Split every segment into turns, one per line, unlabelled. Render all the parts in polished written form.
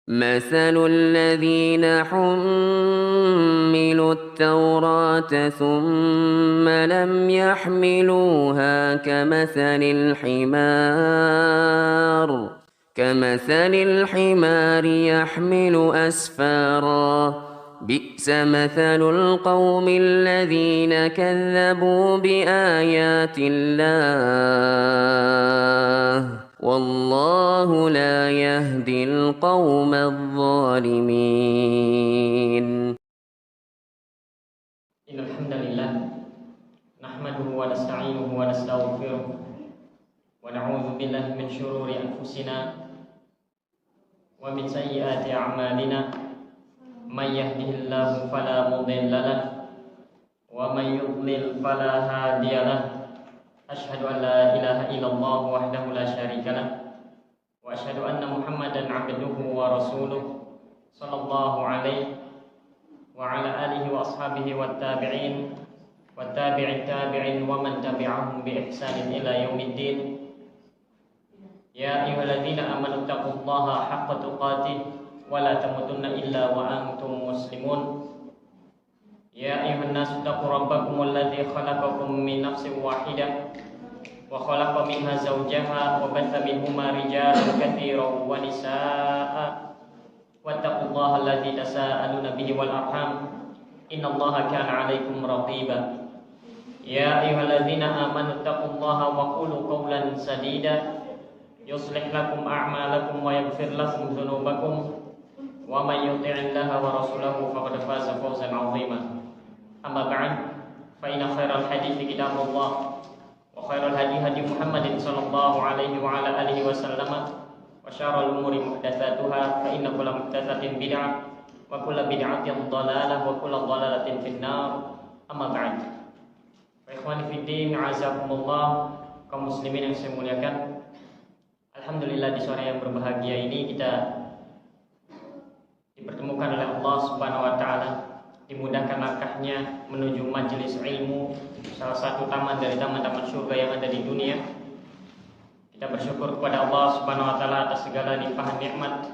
مثل الذين حملوا التوراة ثم لم يحملوها كمثل الحمار يحمل أسفارا بئس مثل القوم الذين كذبوا بآيات الله والله لا يهدي القوم الظالمين.
إن الحمد لله نحمده ونستعينه ونستغفره ونعوذ بالله من شرور أنفسنا ومن سيئات أعمالنا من يهده الله فلا مضل له ومن يضلل فلا هادي له أشهد أن لا إله إلا الله وحده لا شريك له وأشهد أن محمدا عبده ورسوله صلى الله عليه وعلى آله وأصحابه والتابعين التابعين ومن تبعهم بإحسان إلى يوم الدين. يا أيها الذين آمنوا اتقوا الله حق تقاته ولا تموتن إلا وأنتم مسلمون. يا أيها الناس اتقوا ربكم الذي خلقكم من نفس واحدة وخلق منها زوجها وبث منهما رجالا كثيرا ونساء واتقوا الله الذي تساءلون به والأرحام إن الله كان عليكم رقيبا. يا أيها الذين آمنوا اتقوا الله وقولوا قولا سديدا يصلح لكم أعمالكم ويغفر لكم ذنوبكم ومن يطع الله ورسوله فقد فاز فوزا عظيما. أما بعد فإن خير الحديث كتاب الله وخير الهدي هدي محمد صلى الله عليه وعلى آله وسلم وشر الأمور محدثاتها فإن كل محدثة بدعة وكل بدعة ضلالة وكل ضلالة في النار. أما بعد Ikhwani fiddin, azakumullah, kaum muslimin yang saya muliakan. Alhamdulillah di sore yang berbahagia ini kita dipertemukan oleh Allah Subhanahu wa taala, dimudahkan langkahnya menuju majelis ilmu, salah satu taman dari taman-taman surga yang ada di dunia. Kita bersyukur kepada Allah Subhanahu wa taala atas segala limpahan nikmat,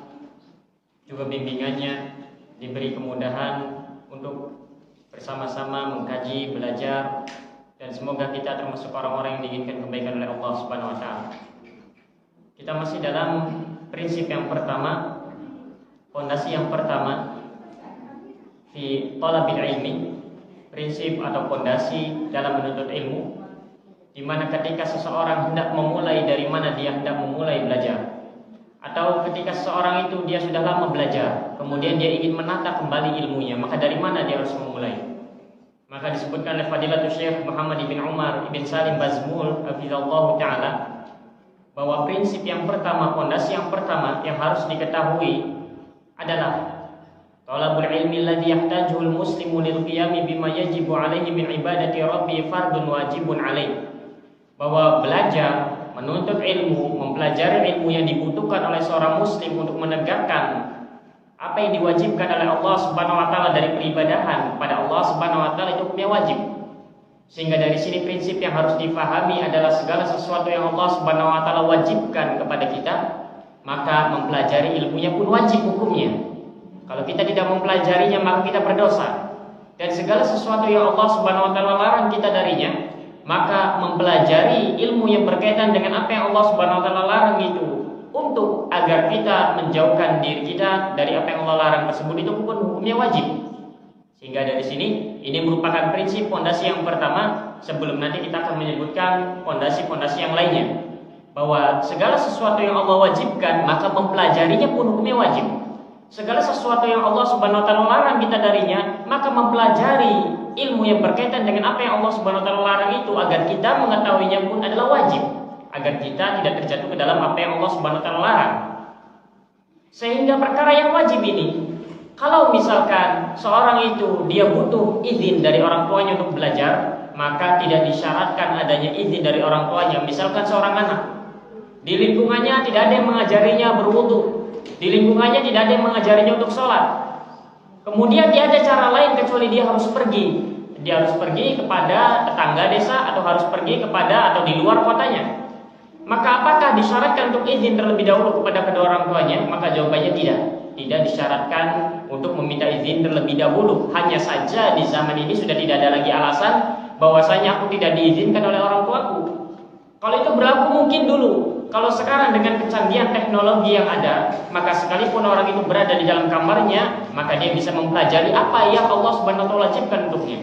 juga bimbingannya, diberi kemudahan untuk bersama-sama mengkaji, belajar, dan semoga kita termasuk orang-orang yang diinginkan kebaikan oleh Allah Subhanahu wa taala. Kita masih dalam prinsip yang pertama, fondasi yang pertama fi talabil ilmi, prinsip atau fondasi dalam menuntut ilmu, di mana ketika seseorang hendak memulai, dari mana dia hendak memulai belajar, atau ketika seseorang itu dia sudah lama belajar, kemudian dia ingin menata kembali ilmunya, maka dari mana dia harus memulai? Maka disebutkan oleh Fadilatul Syekh Muhammad bin Umar bin Salim Bazmul hafizallahu taala bahwa prinsip yang pertama, fondasi yang pertama yang harus diketahui adalah talabul ilmi alladhi yahtajuhu al-muslimu lil qiyami bima yajibu alaihi min ibadati rabbi fardun wajibun alaihi. Bahwa belajar, menuntut ilmu, mempelajari ilmu yang dibutuhkan oleh seorang muslim untuk menegakkan apa yang diwajibkan oleh Allah Subhanahu wa taala dari peribadahan kepada Allah Subhanahu wa taala, itu hukumnya wajib. Sehingga dari sini prinsip yang harus difahami adalah segala sesuatu yang Allah Subhanahu wa taala wajibkan kepada kita, maka mempelajari ilmunya pun wajib hukumnya. Kalau kita tidak mempelajarinya maka kita berdosa. Dan segala sesuatu yang Allah Subhanahu wa taala larang kita darinya, maka mempelajari ilmu yang berkaitan dengan apa yang Allah Subhanahu wa taala larang itu, untuk agar kita menjauhkan diri kita dari apa yang Allah larang tersebut, itu pun hukumnya wajib. Sehingga dari sini ini merupakan prinsip fondasi yang pertama, sebelum nanti kita akan menyebutkan fondasi-fondasi yang lainnya. Bahwa segala sesuatu yang Allah wajibkan maka mempelajarinya pun hukumnya wajib. Segala sesuatu yang Allah Subhanahu wa taala larang kita darinya, maka mempelajari ilmu yang berkaitan dengan apa yang Allah Subhanahu wa taala larang itu agar kita mengetahuinya pun adalah wajib, agar kita tidak terjatuh ke dalam apa yang Allah Subhanahu wa taala larang. Sehingga perkara yang wajib ini, kalau misalkan seorang itu dia butuh izin dari orang tuanya untuk belajar, maka tidak disyaratkan adanya izin dari orang tuanya. Misalkan seorang anak, di lingkungannya tidak ada yang mengajarinya berwudu, di lingkungannya tidak ada yang mengajarinya untuk sholat, kemudian dia ada cara lain kecuali dia harus pergi. Dia harus pergi kepada tetangga desa, atau harus pergi kepada atau di luar kotanya. Maka apakah disyaratkan untuk izin terlebih dahulu kepada kedua orang tuanya? Maka jawabannya tidak. tidak disyaratkan untuk meminta izin terlebih dahulu. Hanya saja di zaman ini sudah tidak ada lagi alasan bahwasanya aku tidak diizinkan oleh orang tuaku. Kalau itu berlaku mungkin dulu. Kalau sekarang dengan kecanggihan teknologi yang ada, maka sekalipun orang itu berada di dalam kamarnya, maka dia bisa mempelajari apa yang Allah Subhanahu wa taala wajibkan untuknya.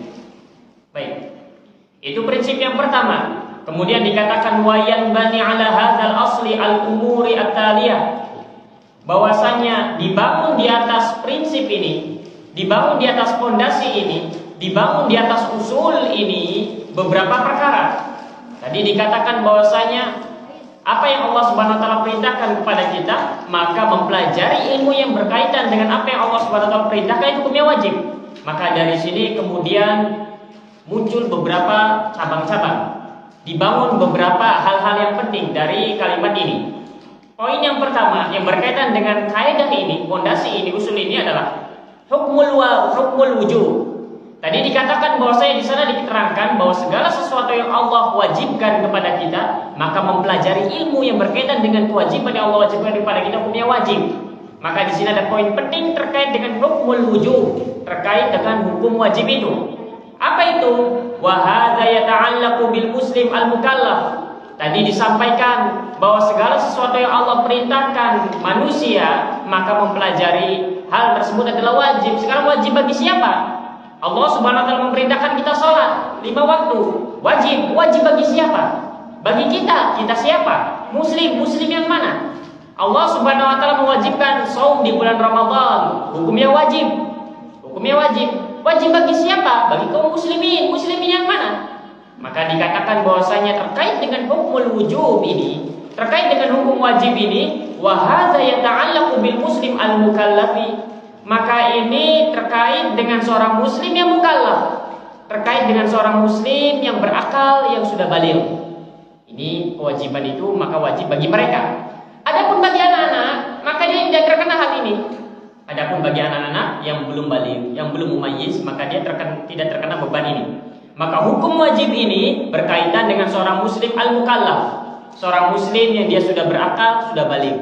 Baik. Itu prinsip yang pertama. Kemudian dikatakan wayan bani ala hadzal asli al-umuri at-taliyah. Bahwasanya dibangun di atas prinsip ini, dibangun di atas fondasi ini, dibangun di atas usul ini beberapa perkara. Tadi dikatakan bahwasanya apa yang Allah Subhanahu wa taala perintahkan kepada kita, maka mempelajari ilmu yang berkaitan dengan apa yang Allah Subhanahu wa taala perintahkan itu hukumnya wajib. Maka dari sini kemudian muncul beberapa cabang-cabang. Dibangun beberapa hal-hal yang penting dari kalimat ini. Poin yang pertama yang berkaitan dengan kaidah ini, fondasi ini, usul ini adalah hukmul wujub. Tadi dikatakan bahwasanya di sana diterangkan bahwa segala sesuatu yang Allah wajibkan kepada kita, maka mempelajari ilmu yang berkaitan dengan kewajiban yang Allah wajibkan kepada kita hukumnya wajib. Maka di sini ada poin penting terkait dengan hukmul wujub, terkait dengan hukum wajib itu. Apa itu? Wa hadza yata'allaqu bil muslim al-mukallaf. Tadi disampaikan bahwa segala sesuatu yang Allah perintahkan manusia, maka mempelajari hal tersebut adalah wajib. Sekarang wajib bagi siapa? Allah Subhanahu wa taala memerintahkan kita sholat 5 waktu. Wajib. Wajib bagi siapa? Bagi kita. Kita siapa? Muslim. Muslim yang mana? Allah Subhanahu wa taala mewajibkan saum di bulan Ramadan. Hukumnya wajib. Hukumnya wajib. Wajib bagi siapa? Bagi kaum muslimin. Muslimin yang mana? Maka dikatakan bahwasanya terkait dengan hukmul wujub ini, terkait dengan hukum wajib ini, wa hadza yata'allaqu bil muslim al-mukallafi. Maka ini terkait dengan seorang muslim yang mukallaf, terkait dengan seorang muslim yang berakal, yang sudah baligh. Ini kewajiban itu maka wajib bagi mereka. Adapun bagi anak-anak, maka dia tidak terkena hal ini. Adapun bagi anak-anak yang belum baligh, yang belum mumayyiz, maka dia tidak terkena beban ini. Maka hukum wajib ini berkaitan dengan seorang muslim al-mukallaf, seorang muslim yang dia sudah berakal, sudah baligh.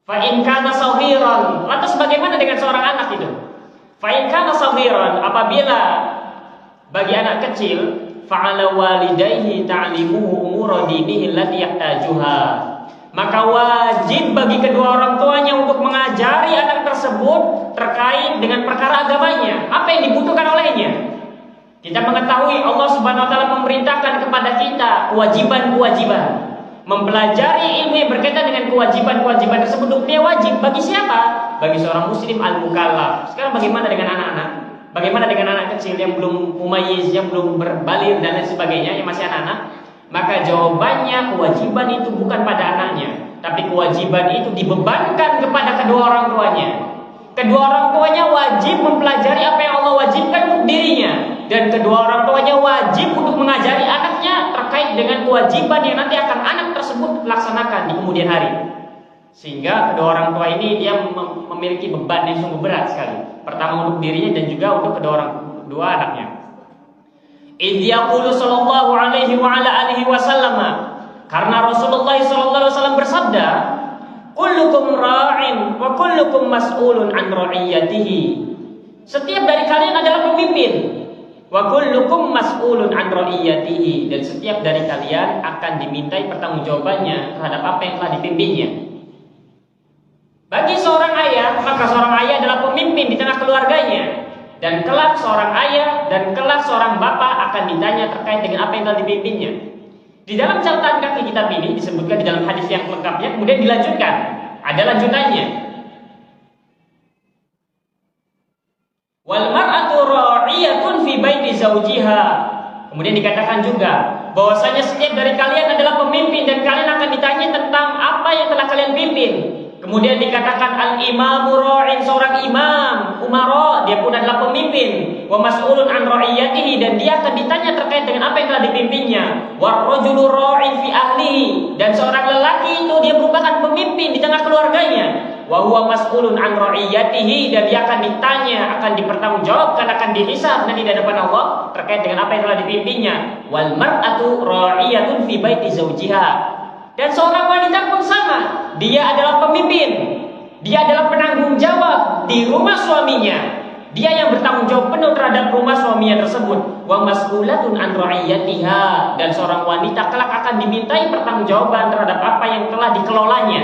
Fa in kana saghiran, lantas bagaimana dengan seorang anak itu? Fa in kana saghiran, apabila bagi anak kecil, fa'ala walidayhi ta'limuhu umura dinihi allati yahtajuha. Maka wajib bagi kedua orang tuanya untuk mengajari anak tersebut terkait dengan perkara agamanya, apa yang dibutuhkan olehnya. Kita mengetahui Allah Subhanahu wa taala memerintahkan kepada kita kewajiban-kewajiban. Mempelajari ilmu yang berkaitan dengan kewajiban-kewajiban tersebut hukumnya wajib bagi siapa? Bagi seorang muslim al-mukallaf. Sekarang bagaimana dengan anak-anak? Bagaimana dengan anak kecil yang belum mumayyiz, yang belum berbaligh dan lain sebagainya, yang masih anak-anak? Maka jawabannya kewajiban itu bukan pada anaknya, tapi kewajiban itu dibebankan kepada kedua orang tuanya. Kedua orang tuanya wajib mempelajari apa yang Allah wajibkan untuk dirinya, dan kedua orang tuanya wajib untuk mengajari anaknya terkait dengan kewajiban yang nanti akan anak tersebut laksanakan di kemudian hari. Sehingga kedua orang tua ini dia memiliki beban yang sungguh berat sekali. Pertama untuk dirinya dan juga untuk kedua anaknya. Idh yaqulu sallallahu alaihi wa ala alihi wasallam, karena Rasulullah sallallahu alaihi wasallam bersabda, kullukum ra'in wa kullukum mas'ulun an ra'iyatihi. Setiap dari kalian adalah pemimpin. Wa kullukum mas'ulun an ra'iyatihi, dan setiap dari kalian akan dimintai pertanggungjawabannya terhadap apa yang telah dipimpinnya. Bagi seorang ayah, maka seorang ayah adalah pemimpin di tengah keluarganya, dan kelak seorang ayah dan kelak seorang bapak akan ditanya terkait dengan apa yang telah dipimpinnya. Di dalam catatan kaki kitab ini disebutkan di dalam hadis yang lengkapnya, kemudian dilanjutkan, ada lanjutannya. Wal mar'atu ra'iyatun fi baiti zawjiha. Kemudian dikatakan juga bahwasanya setiap dari kalian adalah pemimpin dan kalian akan ditanya tentang apa yang telah kalian pimpin. Kemudian dikatakan al-imamu ra'in, seorang imam, umara, dia pun adalah pemimpin. Wa mas'ulun an ra'iyatihi, dan dia akan ditanya terkait dengan apa yang telah dipimpinnya. Wa rajulu ra'in fi ahlihi, dan seorang lelaki itu dia merupakan pemimpin di tengah keluarganya. Wa huwa mas'ulun an ra'iyatihi, dan dia akan ditanya, akan dipertanggungjawabkan, akan dihisab nanti di hadapan Allah terkait dengan apa yang telah dipimpinnya. Wal mar'atu ra'iyatun fi baiti zawjiha. Dan seorang wanita pun sama, dia adalah pemimpin. Dia adalah penanggung jawab di rumah suaminya. Dia yang bertanggung jawab penuh terhadap rumah suaminya tersebut. Wa mas'ulatun an ra'iyatiha, dan seorang wanita kelak akan dimintai pertanggungjawaban terhadap apa yang telah dikelolanya.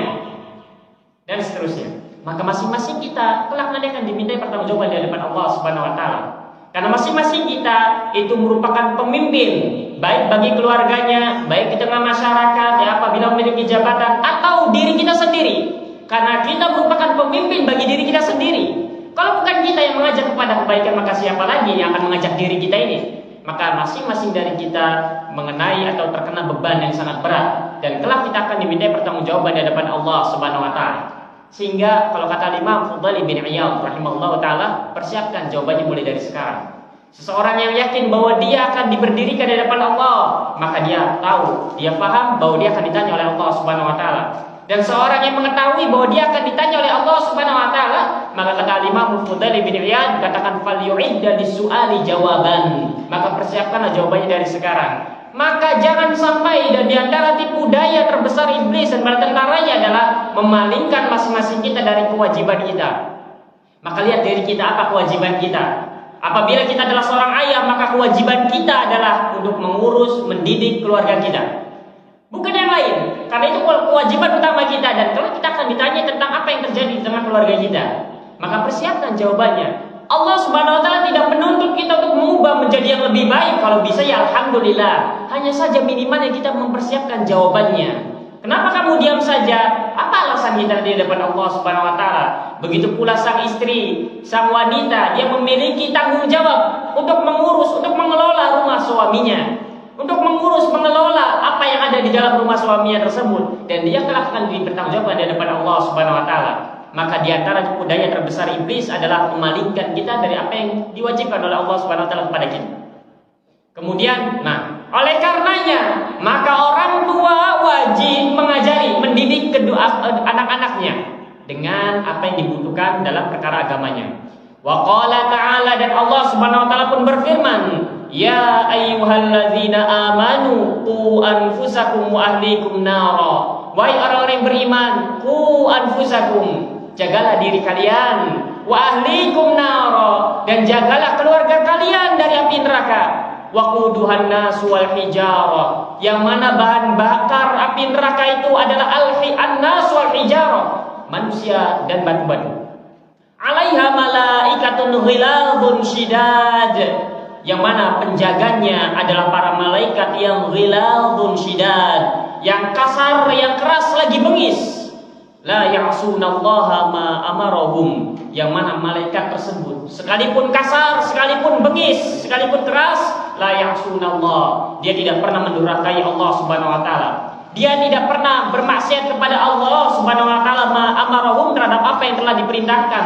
Dan seterusnya. Maka masing-masing kita kelak nanti akan dimintai pertanggungjawaban di hadapan Allah Subhanahu wa taala. Karena masing-masing kita itu merupakan pemimpin, baik bagi keluarganya, baik di tengah masyarakat, ya, apabila memiliki jabatan, atau diri kita sendiri. Karena kita merupakan pemimpin bagi diri kita sendiri. Kalau bukan kita yang mengajak kepada kebaikan, maka siapa lagi yang akan mengajak diri kita ini? Maka masing-masing dari kita mengenai atau terkena beban yang sangat berat, dan kelak kita akan dimintai pertanggungjawaban di hadapan Allah Subhanahu wa taala. Sehingga kalau kata Imam Fudail bin Iyad rahimahullah taala, persiapkan jawabannya mulai dari sekarang. Seseorang yang yakin bahwa dia akan diberdirikan di hadapan Allah, maka dia tahu, dia paham bahwa dia akan ditanya oleh Allah Subhanahu wa taala. Dan seorang yang mengetahui bahwa dia akan ditanya oleh Allah Subhanahu wa taala, maka kata Imam Fudail bin Iyad, katakan fal yu'idda lis-su'ali jawaban. Maka persiapkanlah jawabannya dari sekarang. Maka jangan sampai, dan diantara tipu daya terbesar iblis dan bala tentaranya adalah memalingkan masing-masing kita dari kewajiban kita. Maka lihat diri kita, apa kewajiban kita. Apabila kita adalah seorang ayah, maka kewajiban kita adalah untuk mengurus, mendidik keluarga kita, bukan yang lain. Karena itu kewajiban utama kita. Dan kalau kita akan ditanya tentang apa yang terjadi di tengah keluarga kita, maka persiapkan jawabannya. Allah Subhanahu wa taala tidak menuntut kita untuk mengubah menjadi yang lebih baik. Kalau bisa ya alhamdulillah. Hanya saja minimalnya kita mempersiapkan jawabannya. Kenapa kamu diam saja? Apa alasan kita di depan Allah Subhanahu wa taala? Begitu pula sang istri, sang wanita, dia memiliki tanggung jawab untuk mengurus, untuk mengelola rumah suaminya, untuk mengurus, mengelola apa yang ada di dalam rumah suaminya tersebut, dan dia kelak akan dipertanggungjawabkan di hadapan Allah Subhanahu wa taala. Maka di antara tipu daya terbesar iblis adalah memalingkan kita dari apa yang diwajibkan oleh Allah Subhanahu wa taala kepada kita. Kemudian, oleh karenanya, maka orang tua wajib mengajari, mendidik kedua anak-anaknya dengan apa yang dibutuhkan dalam perkara agamanya. Wa qala ta'ala, dan Allah Subhanahu wa taala pun berfirman, ya ayyuhalladzina amanu qu anfusakum wa ahlikum nara. Wahai orang-orang yang beriman, qu anfusakum, jagalah diri kalian, wa ahlikum nara, dan jagalah keluarga kalian dari api neraka. Waquduhan nas wal hijarah, yang mana bahan bakar api neraka itu adalah an-nas wal hijarah, manusia dan batu-batu. Alaiha malaikatun ghiladun shidad, yang mana penjaganya adalah para malaikat yang ghiladun shidad, yang kasar, yang keras lagi bengis. La ya'sunallaha ma amarahum, yang mana malaikat tersebut sekalipun kasar, sekalipun bengis, sekalipun keras, la ya'sunallah, dia tidak pernah mendurhakai Allah Subhanahu wa taala. Dia tidak pernah bermaksiat kepada Allah Subhanahu wa taala ma amarahum, terhadap apa yang telah diperintahkan.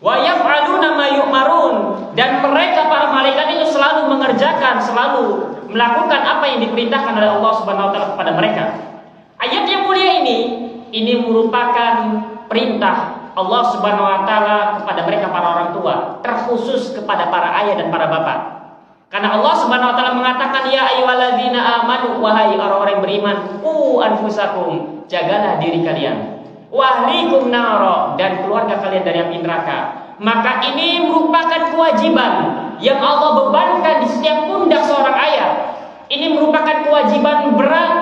Wa yaf'aluna ma yu'marun, dan mereka para malaikat itu selalu mengerjakan, selalu melakukan apa yang diperintahkan oleh Allah Subhanahu wa taala kepada mereka. Ayat yang mulia ini merupakan perintah Allah Subhanahu wa taala kepada mereka para orang tua, terkhusus kepada para ayah dan para bapak. Karena Allah Subhanahu wa taala mengatakan, ya ayyuhalladzina amanu, wahai orang-orang yang beriman, qu anfusakum, jagalah diri kalian, wa ahlikum nara, dan keluarga kalian dari api neraka. Maka ini merupakan kewajiban yang Allah bebankan di setiap pundak seorang ayah. Ini merupakan kewajiban berat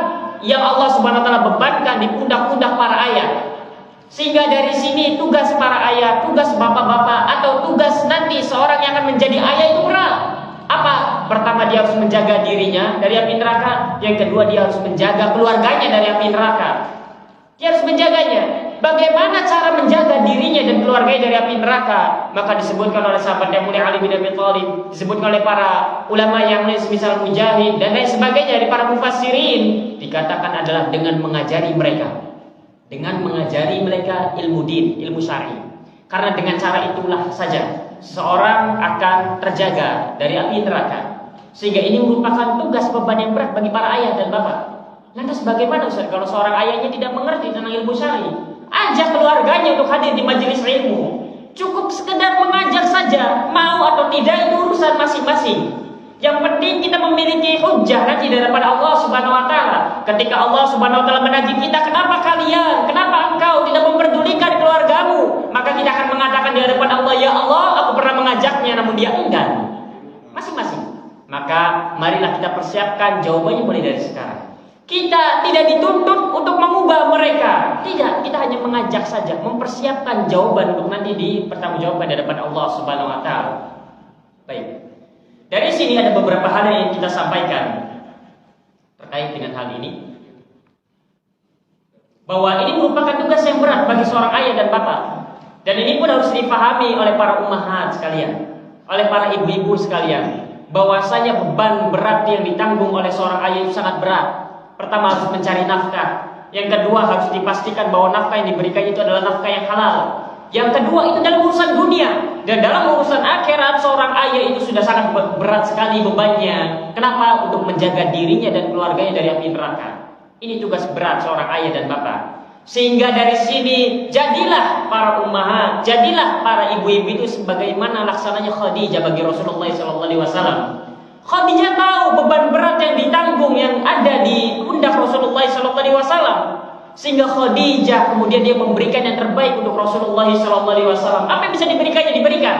yang Allah Subhanahu wa taala bebankan di pundak-pundak para ayah. Sehingga dari sini tugas para ayah, tugas bapak-bapak, atau tugas nanti seorang yang akan menjadi ayah itu berat. Apa? Pertama, dia harus menjaga dirinya dari api neraka. Yang kedua, dia harus menjaga keluarganya dari api neraka. Dia harus menjaganya. Bagaimana cara menjaga dirinya dan keluarganya dari api neraka? Maka disebutkan oleh sahabat yang mulia Ali bin Abi Thalib, disebutkan oleh para ulama yang lain semisal Mujahid dan lain sebagainya dari para mufassirin, dikatakan adalah dengan mengajari mereka, dengan mengajari mereka ilmu din, ilmu syar'i. Karena dengan cara itulah saja seseorang akan terjaga dari api neraka. Sehingga ini merupakan tugas beban yang berat bagi para ayah dan bapak. Lantas bagaimana Ustaz kalau seorang ayahnya tidak mengerti tentang ilmu syar'i? Ajak keluarganya untuk hadir di majelis ilmu. Cukup sekedar mengajak saja, mau atau tidak itu urusan masing-masing. Yang penting kita memiliki hujjah nanti dari hadapan Allah Subhanahu wa taala. Ketika Allah Subhanahu wa taala menagih kita, kenapa engkau tidak memperdulikan keluargamu? Maka kita akan mengatakan di hadapan Allah, ya Allah, aku pernah mengajaknya namun dia enggan. Masing-masing. Maka marilah kita persiapkan jawabannya mulai dari sekarang. Kita tidak dituntut untuk mengubah mereka. Tidak, kita hanya mengajak saja, mempersiapkan jawaban untuk nanti dipertanggungjawabkan di hadapan Allah Subhanahu wa taala. Baik. Dari sini ada beberapa hal yang kita sampaikan terkait dengan hal ini. Bahwa ini merupakan tugas yang berat bagi seorang ayah dan bapak. Dan ini pun harus dipahami oleh para ummahat sekalian, oleh para ibu-ibu sekalian, bahwasanya beban berat yang ditanggung oleh seorang ayah itu sangat berat. Pertama harus mencari nafkah. Yang kedua harus dipastikan bahwa nafkah yang diberikan itu adalah nafkah yang halal. Yang kedua itu dalam urusan dunia. Dan dalam urusan akhirat seorang ayah itu sudah sangat berat sekali bebannya. Kenapa? Untuk menjaga dirinya dan keluarganya dari api neraka. Ini tugas berat seorang ayah dan bapak. Sehingga dari sini jadilah para ummahat, jadilah para ibu-ibu itu sebagaimana laksananya Khadijah bagi Rasulullah SAW. Khadijah tahu beban berat yang ditanggung yang ada di pundak Rasulullah SAW, sehingga Khadijah kemudian dia memberikan yang terbaik untuk Rasulullah SAW. Apa yang bisa diberikannya diberikan,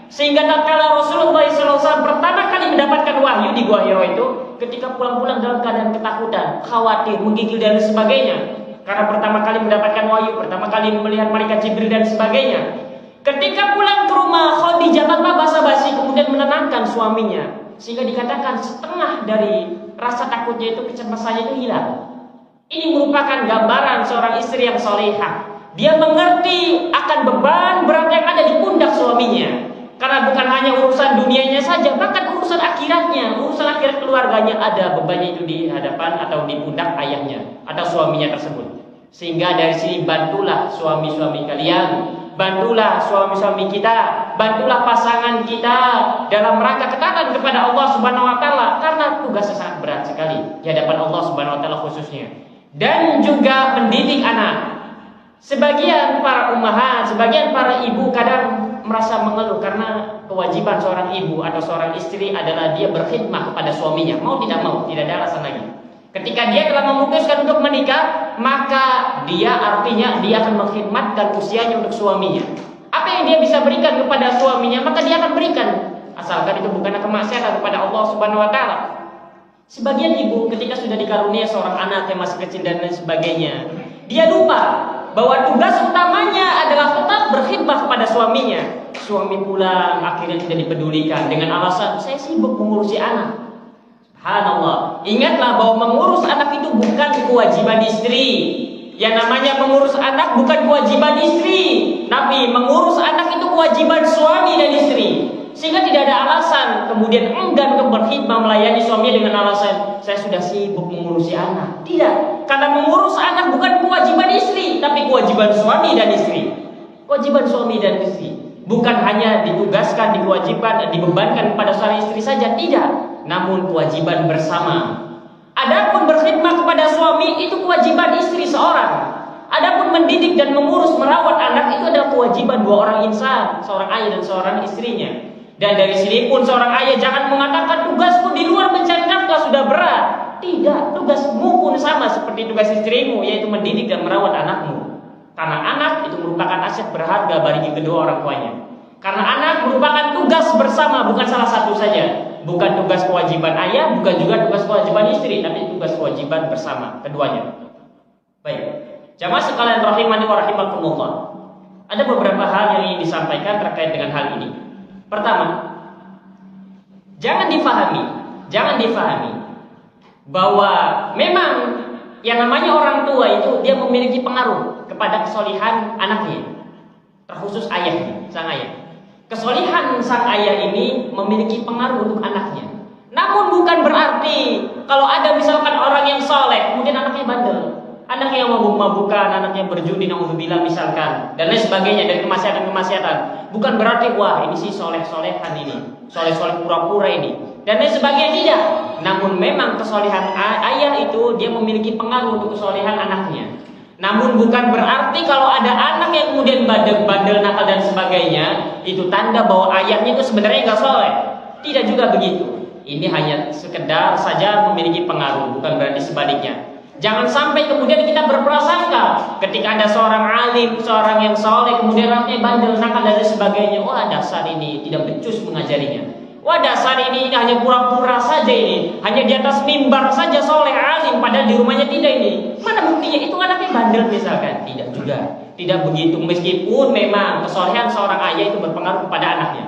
sehingga tatkala Rasulullah SAW pertama kali mendapatkan wahyu di Gua Hira itu, ketika pulang-pulang dalam keadaan ketakutan, khawatir, menggigil dan sebagainya, karena pertama kali mendapatkan wahyu, pertama kali melihat malaikat Jibril dan sebagainya. Ketika pulang ke rumah, Khadijah tanpa basa-basi kemudian menenangkan suaminya. Sehingga dikatakan setengah dari rasa takutnya itu, kecemasannya itu hilang. Ini merupakan gambaran seorang istri yang solehah. Dia mengerti akan beban berat yang ada di pundak suaminya. Karena bukan hanya urusan dunianya saja, bahkan urusan akhiratnya, urusan akhirat keluarganya ada bebannya itu di hadapan atau di pundak ayahnya atau suaminya tersebut. Sehingga dari sini bantulah suami-suami kalian, bantulah suami-suami kita, bantulah pasangan kita dalam rangka ketaatan kepada Allah Subhanahu wa taala, karena tugasnya sangat berat sekali di hadapan Allah Subhanahu wa taala khususnya. Dan juga mendidik anak. Sebagian para ummahat, sebagian para ibu kadang merasa mengeluh karena kewajiban seorang ibu atau seorang istri adalah dia berkhidmat kepada suaminya, mau tidak mau, tidak ada alasan lagi. Ketika dia telah memutuskan untuk menikah, maka dia artinya dia akan mengkhidmatkan usianya untuk suaminya. Apa yang dia bisa berikan kepada suaminya, maka dia akan berikan, asalkan itu bukan kemaksiatan kepada Allah Subhanahu wa taala. Sebagian ibu ketika sudah dikarunia seorang anak yang masih kecil dan lain sebagainya, dia lupa bahwa tugas utamanya adalah tetap berkhidmat kepada suaminya. Suami pulang akhirnya tidak dipedulikan dengan alasan saya sibuk mengurusi anak. Subhanallah. Ingatlah bahwa mengurus anak itu bukan kewajiban istri. Yang namanya mengurus anak bukan kewajiban istri, tapi mengurus anak itu kewajiban suami dan istri. Sehingga tidak ada alasan kemudian enggan berkhidmat melayani suaminya dengan alasan saya sudah sibuk mengurusi anak. Tidak, karena mengurus anak bukan kewajiban istri, tapi kewajiban suami dan istri. Kewajiban suami dan istri. Bukan hanya ditugaskan, diwajibkan, dibebankan kepada seorang istri saja, tidak, namun kewajiban bersama. Adapun berkhidmat kepada suami itu kewajiban istri seorang. Adapun mendidik dan mengurus merawat anak itu adalah kewajiban dua orang insan, seorang ayah dan seorang istrinya. Dan dari sini pun seorang ayah jangan mengatakan tugasku di luar mencari nafkah sudah berat. Tidak, tugasmu pun sama seperti tugas istrimu, yaitu mendidik dan merawat anakmu. Karena anak itu merupakan aset berharga bagi kedua orang tuanya. Karena anak merupakan tugas bersama, bukan salah satu saja. Bukan tugas kewajiban ayah, bukan juga tugas kewajiban istri, tapi tugas kewajiban bersama keduanya. Baik, jamaah sekalian rahimani wa rahimakumullah. Ada beberapa hal yang ingin disampaikan terkait dengan hal ini. Pertama, jangan difahami bahwa memang yang namanya orang tua itu dia memiliki pengaruh kepada kesolihan anaknya, terkhusus ayahnya, sang ayah. Kesolihan sang ayah ini memiliki pengaruh untuk anaknya. Namun bukan berarti kalau ada misalkan orang yang soleh kemudian anaknya bandel, anaknya yang mabuk-mabukan, anaknya berjudi, naudzubillah misalkan, dan lain sebagainya dari kemaksiatan. Bukan berarti wah ini sih soleh-solehan ini, soleh-soleh pura-pura ini, dan lain sebagainya, tidak. Namun memang kesolehan ayah itu dia memiliki pengaruh untuk kesolehan anaknya. Namun bukan berarti kalau ada anak yang kemudian bandel, nakal dan sebagainya, itu tanda bahwa ayahnya itu sebenarnya nggak soleh. Tidak juga begitu. ini hanya sekedar saja memiliki pengaruh, bukan berarti sebaliknya. Jangan sampai kemudian kita berprasangka ketika ada seorang alim, seorang yang soleh, kemudian anaknya bandel, nakal dan sebagainya. Wah, dasar ini tidak becus mengajarinya. Wah, dasar ini hanya pura-pura saja ini, hanya di atas mimbar saja soleh alim, padahal di rumahnya tidak ini. Mana buktinya itu anaknya bandel misalkan? Tidak juga, tidak begitu. Meskipun memang kesolehan seorang ayah itu berpengaruh kepada anaknya.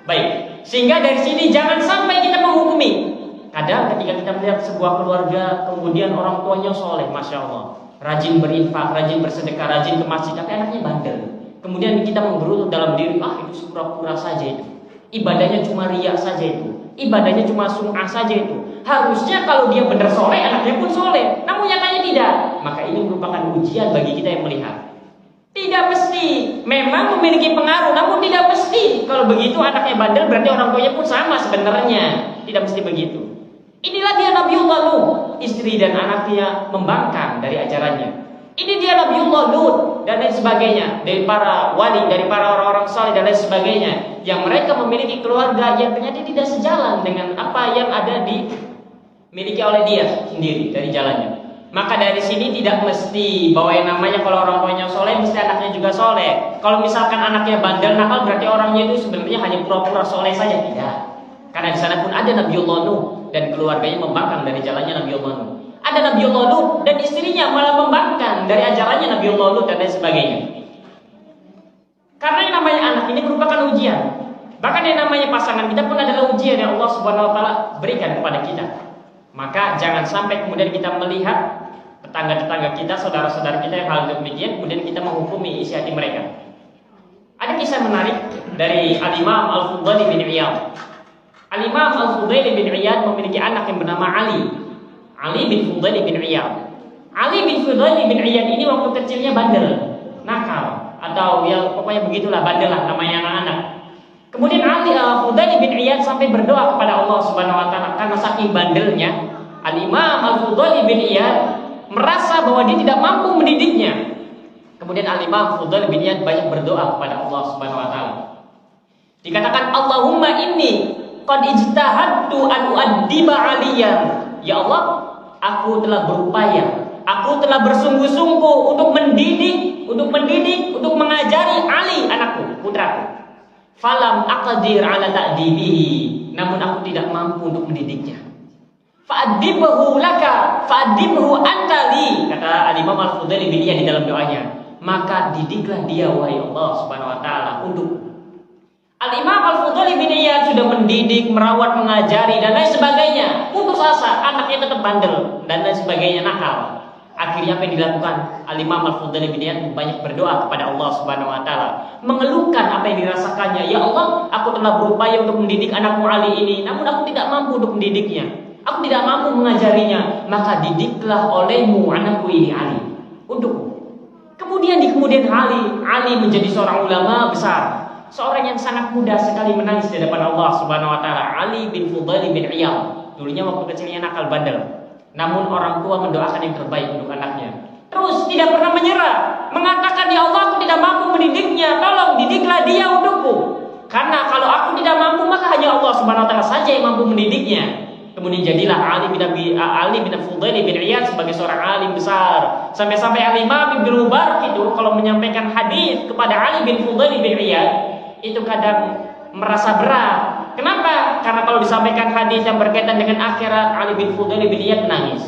Baik, sehingga dari sini jangan sampai kita menghukumi. Kadang ketika kita melihat sebuah keluarga, kemudian orang tuanya soleh, masya Allah, rajin berinfak, rajin bersedekah, rajin ke masjid, tapi anaknya bandel. Kemudian kita menggerutu dalam diri, itu pura-pura saja itu. Ibadahnya cuma riya saja itu, ibadahnya cuma sum'ah saja itu. Harusnya kalau dia benar soleh, anaknya pun soleh. Namun nyatanya tidak. Maka ini merupakan ujian bagi kita yang melihat. Tidak mesti, memang memiliki pengaruh, namun tidak mesti. Kalau begitu anaknya bandel berarti orang tuanya pun sama sebenarnya. Tidak mesti begitu. Inilah dia Nabiullah Nuh, istri dan anaknya membangkang dari ajarannya. Ini dia Nabiullah Lut dan lain sebagainya, dari para wali, dari para orang-orang saleh dan lain sebagainya, yang mereka memiliki keluarga yang ternyata tidak sejalan dengan apa yang ada dimiliki oleh dia sendiri dari jalannya. Maka dari sini tidak mesti bahwa yang namanya kalau orang tuanya soleh mesti anaknya juga soleh. Kalau misalkan anaknya bandel nakal berarti orangnya itu sebenarnya hanya pura-pura soleh saja, tidak. Karena di sana pun ada Nabiullah Nuh dan keluarganya membangkang dari jalannya Nabiullah Nuh. Ada Nabiullah Lut dan istrinya malah membangkang dari ajarannya Nabiullah Lut dan lain sebagainya. Karena yang namanya anak ini merupakan ujian. Bahkan yang namanya pasangan kita pun adalah ujian yang Allah Subhanahu wa taala berikan kepada kita. Maka jangan sampai kemudian kita melihat tetangga-tetangga kita, saudara-saudara kita yang hal demikian, kemudian kita menghukumi isi hati mereka. Ada kisah menarik dari Al-Imam Al-Fudail bin Iyad. Al-Imam Al-Fudail bin Iyad memiliki anak yang bernama Ali bin Fudail bin Iyad. Ali bin Fudail bin Iyad ini waktu kecilnya bandel, nakal, atau ya pokoknya begitulah, bandel lah namanya anak-anak. Kemudian Fudail bin Iyad sampai berdoa kepada Allah Subhanahu wa taala karena saking bandelnya. Al-Imam Al-Fudail bin Iyad merasa bahwa dia tidak mampu mendidiknya. Kemudian Al-Imam Fudail bin Iyad banyak berdoa kepada Allah Subhanahu wa taala. Dikatakan, Allahumma inni qad ijtahadtu an uaddiba aliyan. Ya Allah, aku telah berupaya, aku telah bersungguh-sungguh untuk mendidik, untuk mengajari Ali anakku, putraku. Falam aqdir ala ta'dibihi, namun aku tidak mampu untuk mendidiknya. Fa'adibhu laka, fa'adibhu anta li, kata Al-Imam Al-Fudail bin Iyad di dalam doanya. Maka didiklah dia wahai Allah Subhanahu wa taala untuk. Al-Imam Al-Fudail bin Iyad sudah mendidik, merawat, mengajari dan lain sebagainya. Putus asa, anaknya tetap bandel dan lain sebagainya, nakal. Akhirnya apa yang dilakukan? Al-Imam Al-Fudail bin Iyad banyak berdoa kepada Allah Subhanahu wa taala, mengeluhkan apa yang dirasakannya. Ya Allah, aku telah berupaya untuk mendidik anakku Ali ini, namun aku tidak mampu untuk mendidiknya. Aku tidak mampu mengajarinya. Maka didiklah olehmu anakku ini Ali untukku. Kemudian di kemudian Ali menjadi seorang ulama besar, seorang yang sangat mudah sekali menangis di depan Allah Subhanahu wa taala. Ali bin Fudail bin Iyad dulunya waktu kecilnya nakal bandel, namun orang tua mendoakan yang terbaik untuk anaknya. Terus tidak pernah menyerah, mengatakan, ya Allah, aku tidak mampu mendidiknya, tolong didiklah dia untukku. Karena kalau aku tidak mampu, maka hanya Allah Subhanahu wa taala saja yang mampu mendidiknya. Kemudian jadilah Ali bin Fudail bin Iyad sebagai seorang alim besar. Sampai-sampai Al-Imam Ibnu Mubarak itu kalau menyampaikan hadis kepada Ali bin Fudail bin Iyad itu kadang merasa berat. Kenapa? Karena kalau disampaikan hadis yang berkaitan dengan akhirat, Ali bin Fudail bin Iyad menangis.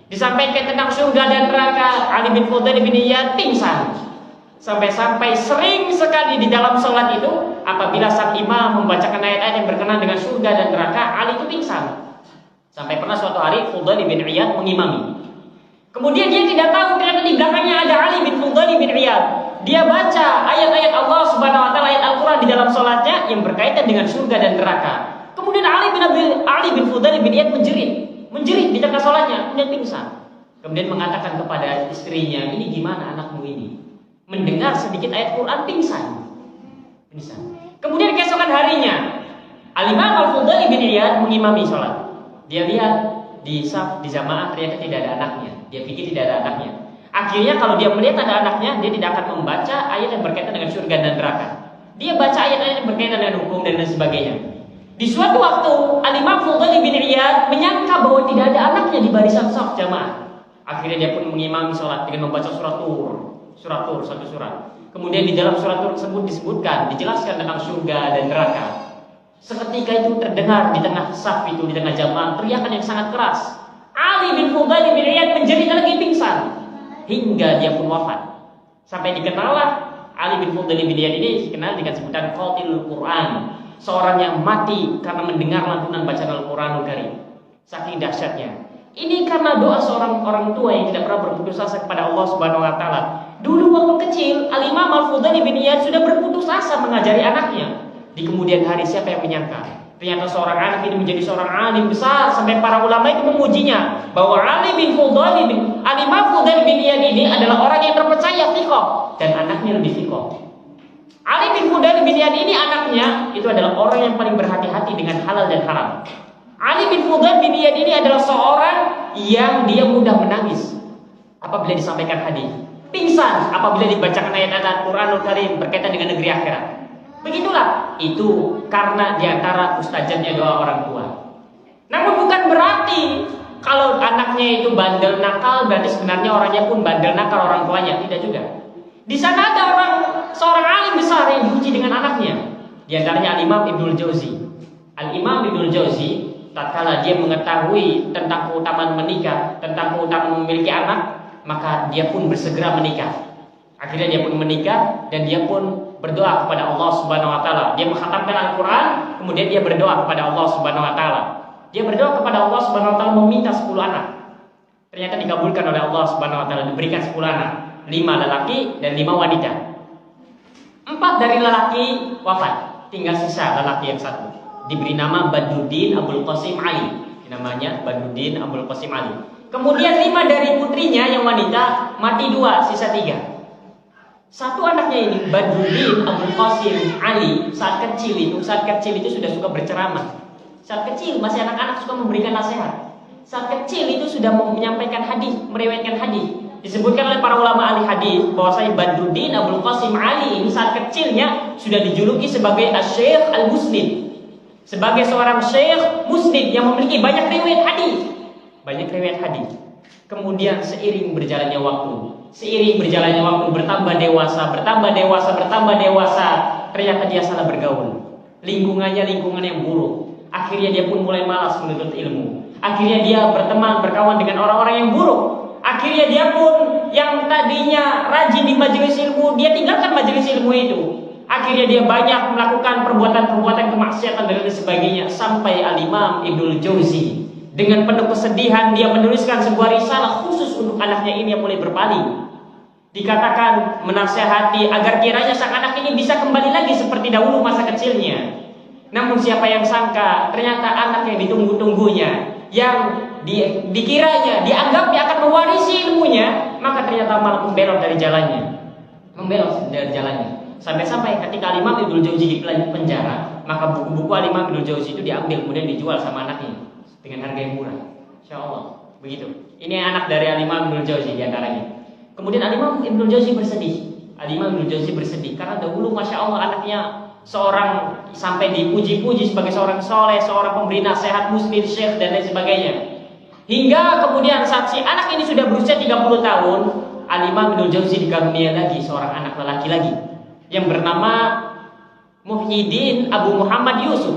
Disampaikan tentang surga dan neraka, Ali bin Fudail bin Iyad pingsan. Sampai-sampai sering sekali di dalam sholat itu, apabila sang imam membacakan ayat-ayat yang berkenaan dengan surga dan neraka, Ali itu pingsan. Sampai pernah suatu hari Fudail bin Iyad mengimami. Kemudian dia tidak tahu ternyata di belakangnya ada Ali bin Fudail bin Iyad. Dia baca ayat-ayat Allah Subhanahu wa taala, ayat Al-Qur'an di dalam salatnya yang berkaitan dengan surga dan neraka. Kemudian Ali bin Fudail bin Iyad menjerit di tengah salatnya, kemudian pingsan. Kemudian mengatakan kepada istrinya, "Ini gimana anakmu ini? Mendengar sedikit ayat Quran pingsan." Kemudian keesokan harinya, Al-Imam Al-Fudail bin Iyad mengimami salat. Dia lihat di saf, di jamaah ternyata tidak ada anaknya. Dia pikir tidak ada anaknya. Akhirnya kalau dia melihat ada anaknya, dia tidak akan membaca ayat yang berkaitan dengan surga dan neraka. Dia baca ayat-ayat yang berkaitan dengan hukum dan lain sebagainya. Di suatu waktu Al-Imam Fudail bin Iyad menyangka bahwa tidak ada anaknya di barisan saf jamaah. Akhirnya dia pun mengimami sholat dengan membaca surat Tur, satu surat. Kemudian di dalam surat Tur tersebut disebutkan, dijelaskan tentang surga dan neraka. Seketika itu terdengar di tengah saf itu, di tengah jamaah, teriakan yang sangat keras. Ali bin Fudail bin Iyad menjerit lagi pingsan hingga dia pun wafat. Sampai dikenallah Ali bin Fudail bin Iyad ini dikenal dengan sebutan Qatilul Quran, seorang yang mati karena mendengar lantunan bacaan Al-Quranul Karim. Saking dahsyatnya. Ini karena doa seorang orang tua yang tidak pernah berputus asa kepada Allah Subhanahu wa taala. Dulu waktu kecil, Al-Imam Al-Fudail bin Iyad sudah berputus asa mengajari anaknya. Di kemudian hari siapa yang menyangka? Ternyata seorang anak ini menjadi seorang alim besar sampai para ulama itu memujinya bahwa Al-Imam Fudail bin Iyad ini adalah orang yang terpercaya fiqh dan anaknya lebih fiqh. Ali bin Fudail bin Iyad ini anaknya itu adalah orang yang paling berhati-hati dengan halal dan haram. Ali bin Fudail bin Iyad ini adalah seorang yang dia mudah menangis apabila disampaikan hadis, pingsan apabila dibacakan ayat-ayat Al-Quranul Karim berkaitan dengan negeri akhirat. Begitulah, itu karena diantara mustajabnya doa orang tua. Namun bukan berarti kalau anaknya itu bandel nakal berarti sebenarnya orangnya pun bandel nakal orang tuanya, tidak juga. Di sana ada seorang alim besar yang diuji dengan anaknya. Di antaranya Al-Imam Ibnul Jauzi. Al-Imam Ibnul Jauzi, tatkala dia mengetahui tentang keutamaan menikah, tentang keutamaan memiliki anak, maka dia pun bersegera menikah. Akhirnya dia pun menikah dan dia pun berdoa kepada Allah Subhanahu wa taala. Dia mengkhatamkan Al-Qur'an, kemudian dia berdoa kepada Allah Subhanahu wa taala. Dia berdoa kepada Allah Subhanahu wa taala meminta 10 anak. Ternyata dikabulkan oleh Allah Subhanahu wa taala, diberikan 10 anak. 5 lelaki dan 5 wanita. 4 dari lelaki wafat, tinggal sisa lelaki yang 1. Diberi nama Badruddin Abul Qasim Ali. Namanya Badruddin Abul Qasim Ali. Kemudian 5 dari putrinya yang wanita mati 2, sisa 3. Satu anaknya ini Badruddin Abul Qasim Ali saat kecil itu sudah suka berceramah. Saat kecil masih anak-anak suka memberikan nasihat. Saat kecil itu sudah menyampaikan hadis, meriwayatkan hadis. Disebutkan oleh para ulama ahli hadis bahwasanya Badruddin Abul Qasim Ali ini saat kecilnya sudah dijuluki sebagai Asy-Syaikh Al-Musnid. Sebagai seorang syekh musnid yang memiliki banyak riwayat hadis. Kemudian seiring berjalannya waktu, bertambah dewasa, ternyata dia salah bergaul. Lingkungannya lingkungan yang buruk. Akhirnya dia pun mulai malas menuntut ilmu. Akhirnya dia berkawan dengan orang-orang yang buruk. Akhirnya dia pun yang tadinya rajin di majelis ilmu, dia tinggalkan majelis ilmu itu. Akhirnya dia banyak melakukan perbuatan-perbuatan kemaksiatan dan lain sebagainya. Sampai Al-Imam Ibnul Jauzi dengan penuh kesedihan dia menuliskan sebuah risalah khusus untuk anaknya ini yang mulai berpaling. Dikatakan menasihati agar kiranya sang anak ini bisa kembali lagi seperti dahulu masa kecilnya. Namun siapa yang sangka ternyata anak yang ditunggu-tunggunya, yang dikiranya dianggapnya akan mewarisi ilmunya, maka ternyata malah membelok dari jalannya. Sampai-sampai ketika Al-Imam Ibnul Jauzi di penjara, maka buku-buku Al-Imam Ibnul Jauzi itu diambil kemudian dijual sama anaknya dengan harga yang murah. Insyaallah, begitu. Ini anak dari Al-Imam Ibnul Jauzi di antaranya. Kemudian Al-Imam Ibnul Jauzi bersedih karena dahulu Masya Allah anaknya seorang sampai dipuji-puji sebagai seorang soleh, seorang pemberi nasihat, muslim, syekh dan lain sebagainya. Hingga kemudian saat si anak ini sudah berusia 30 tahun, Al-Imam Ibnul Jauzi dikarunia lagi seorang anak lelaki lagi yang bernama Muhyiddin Abu Muhammad Yusuf.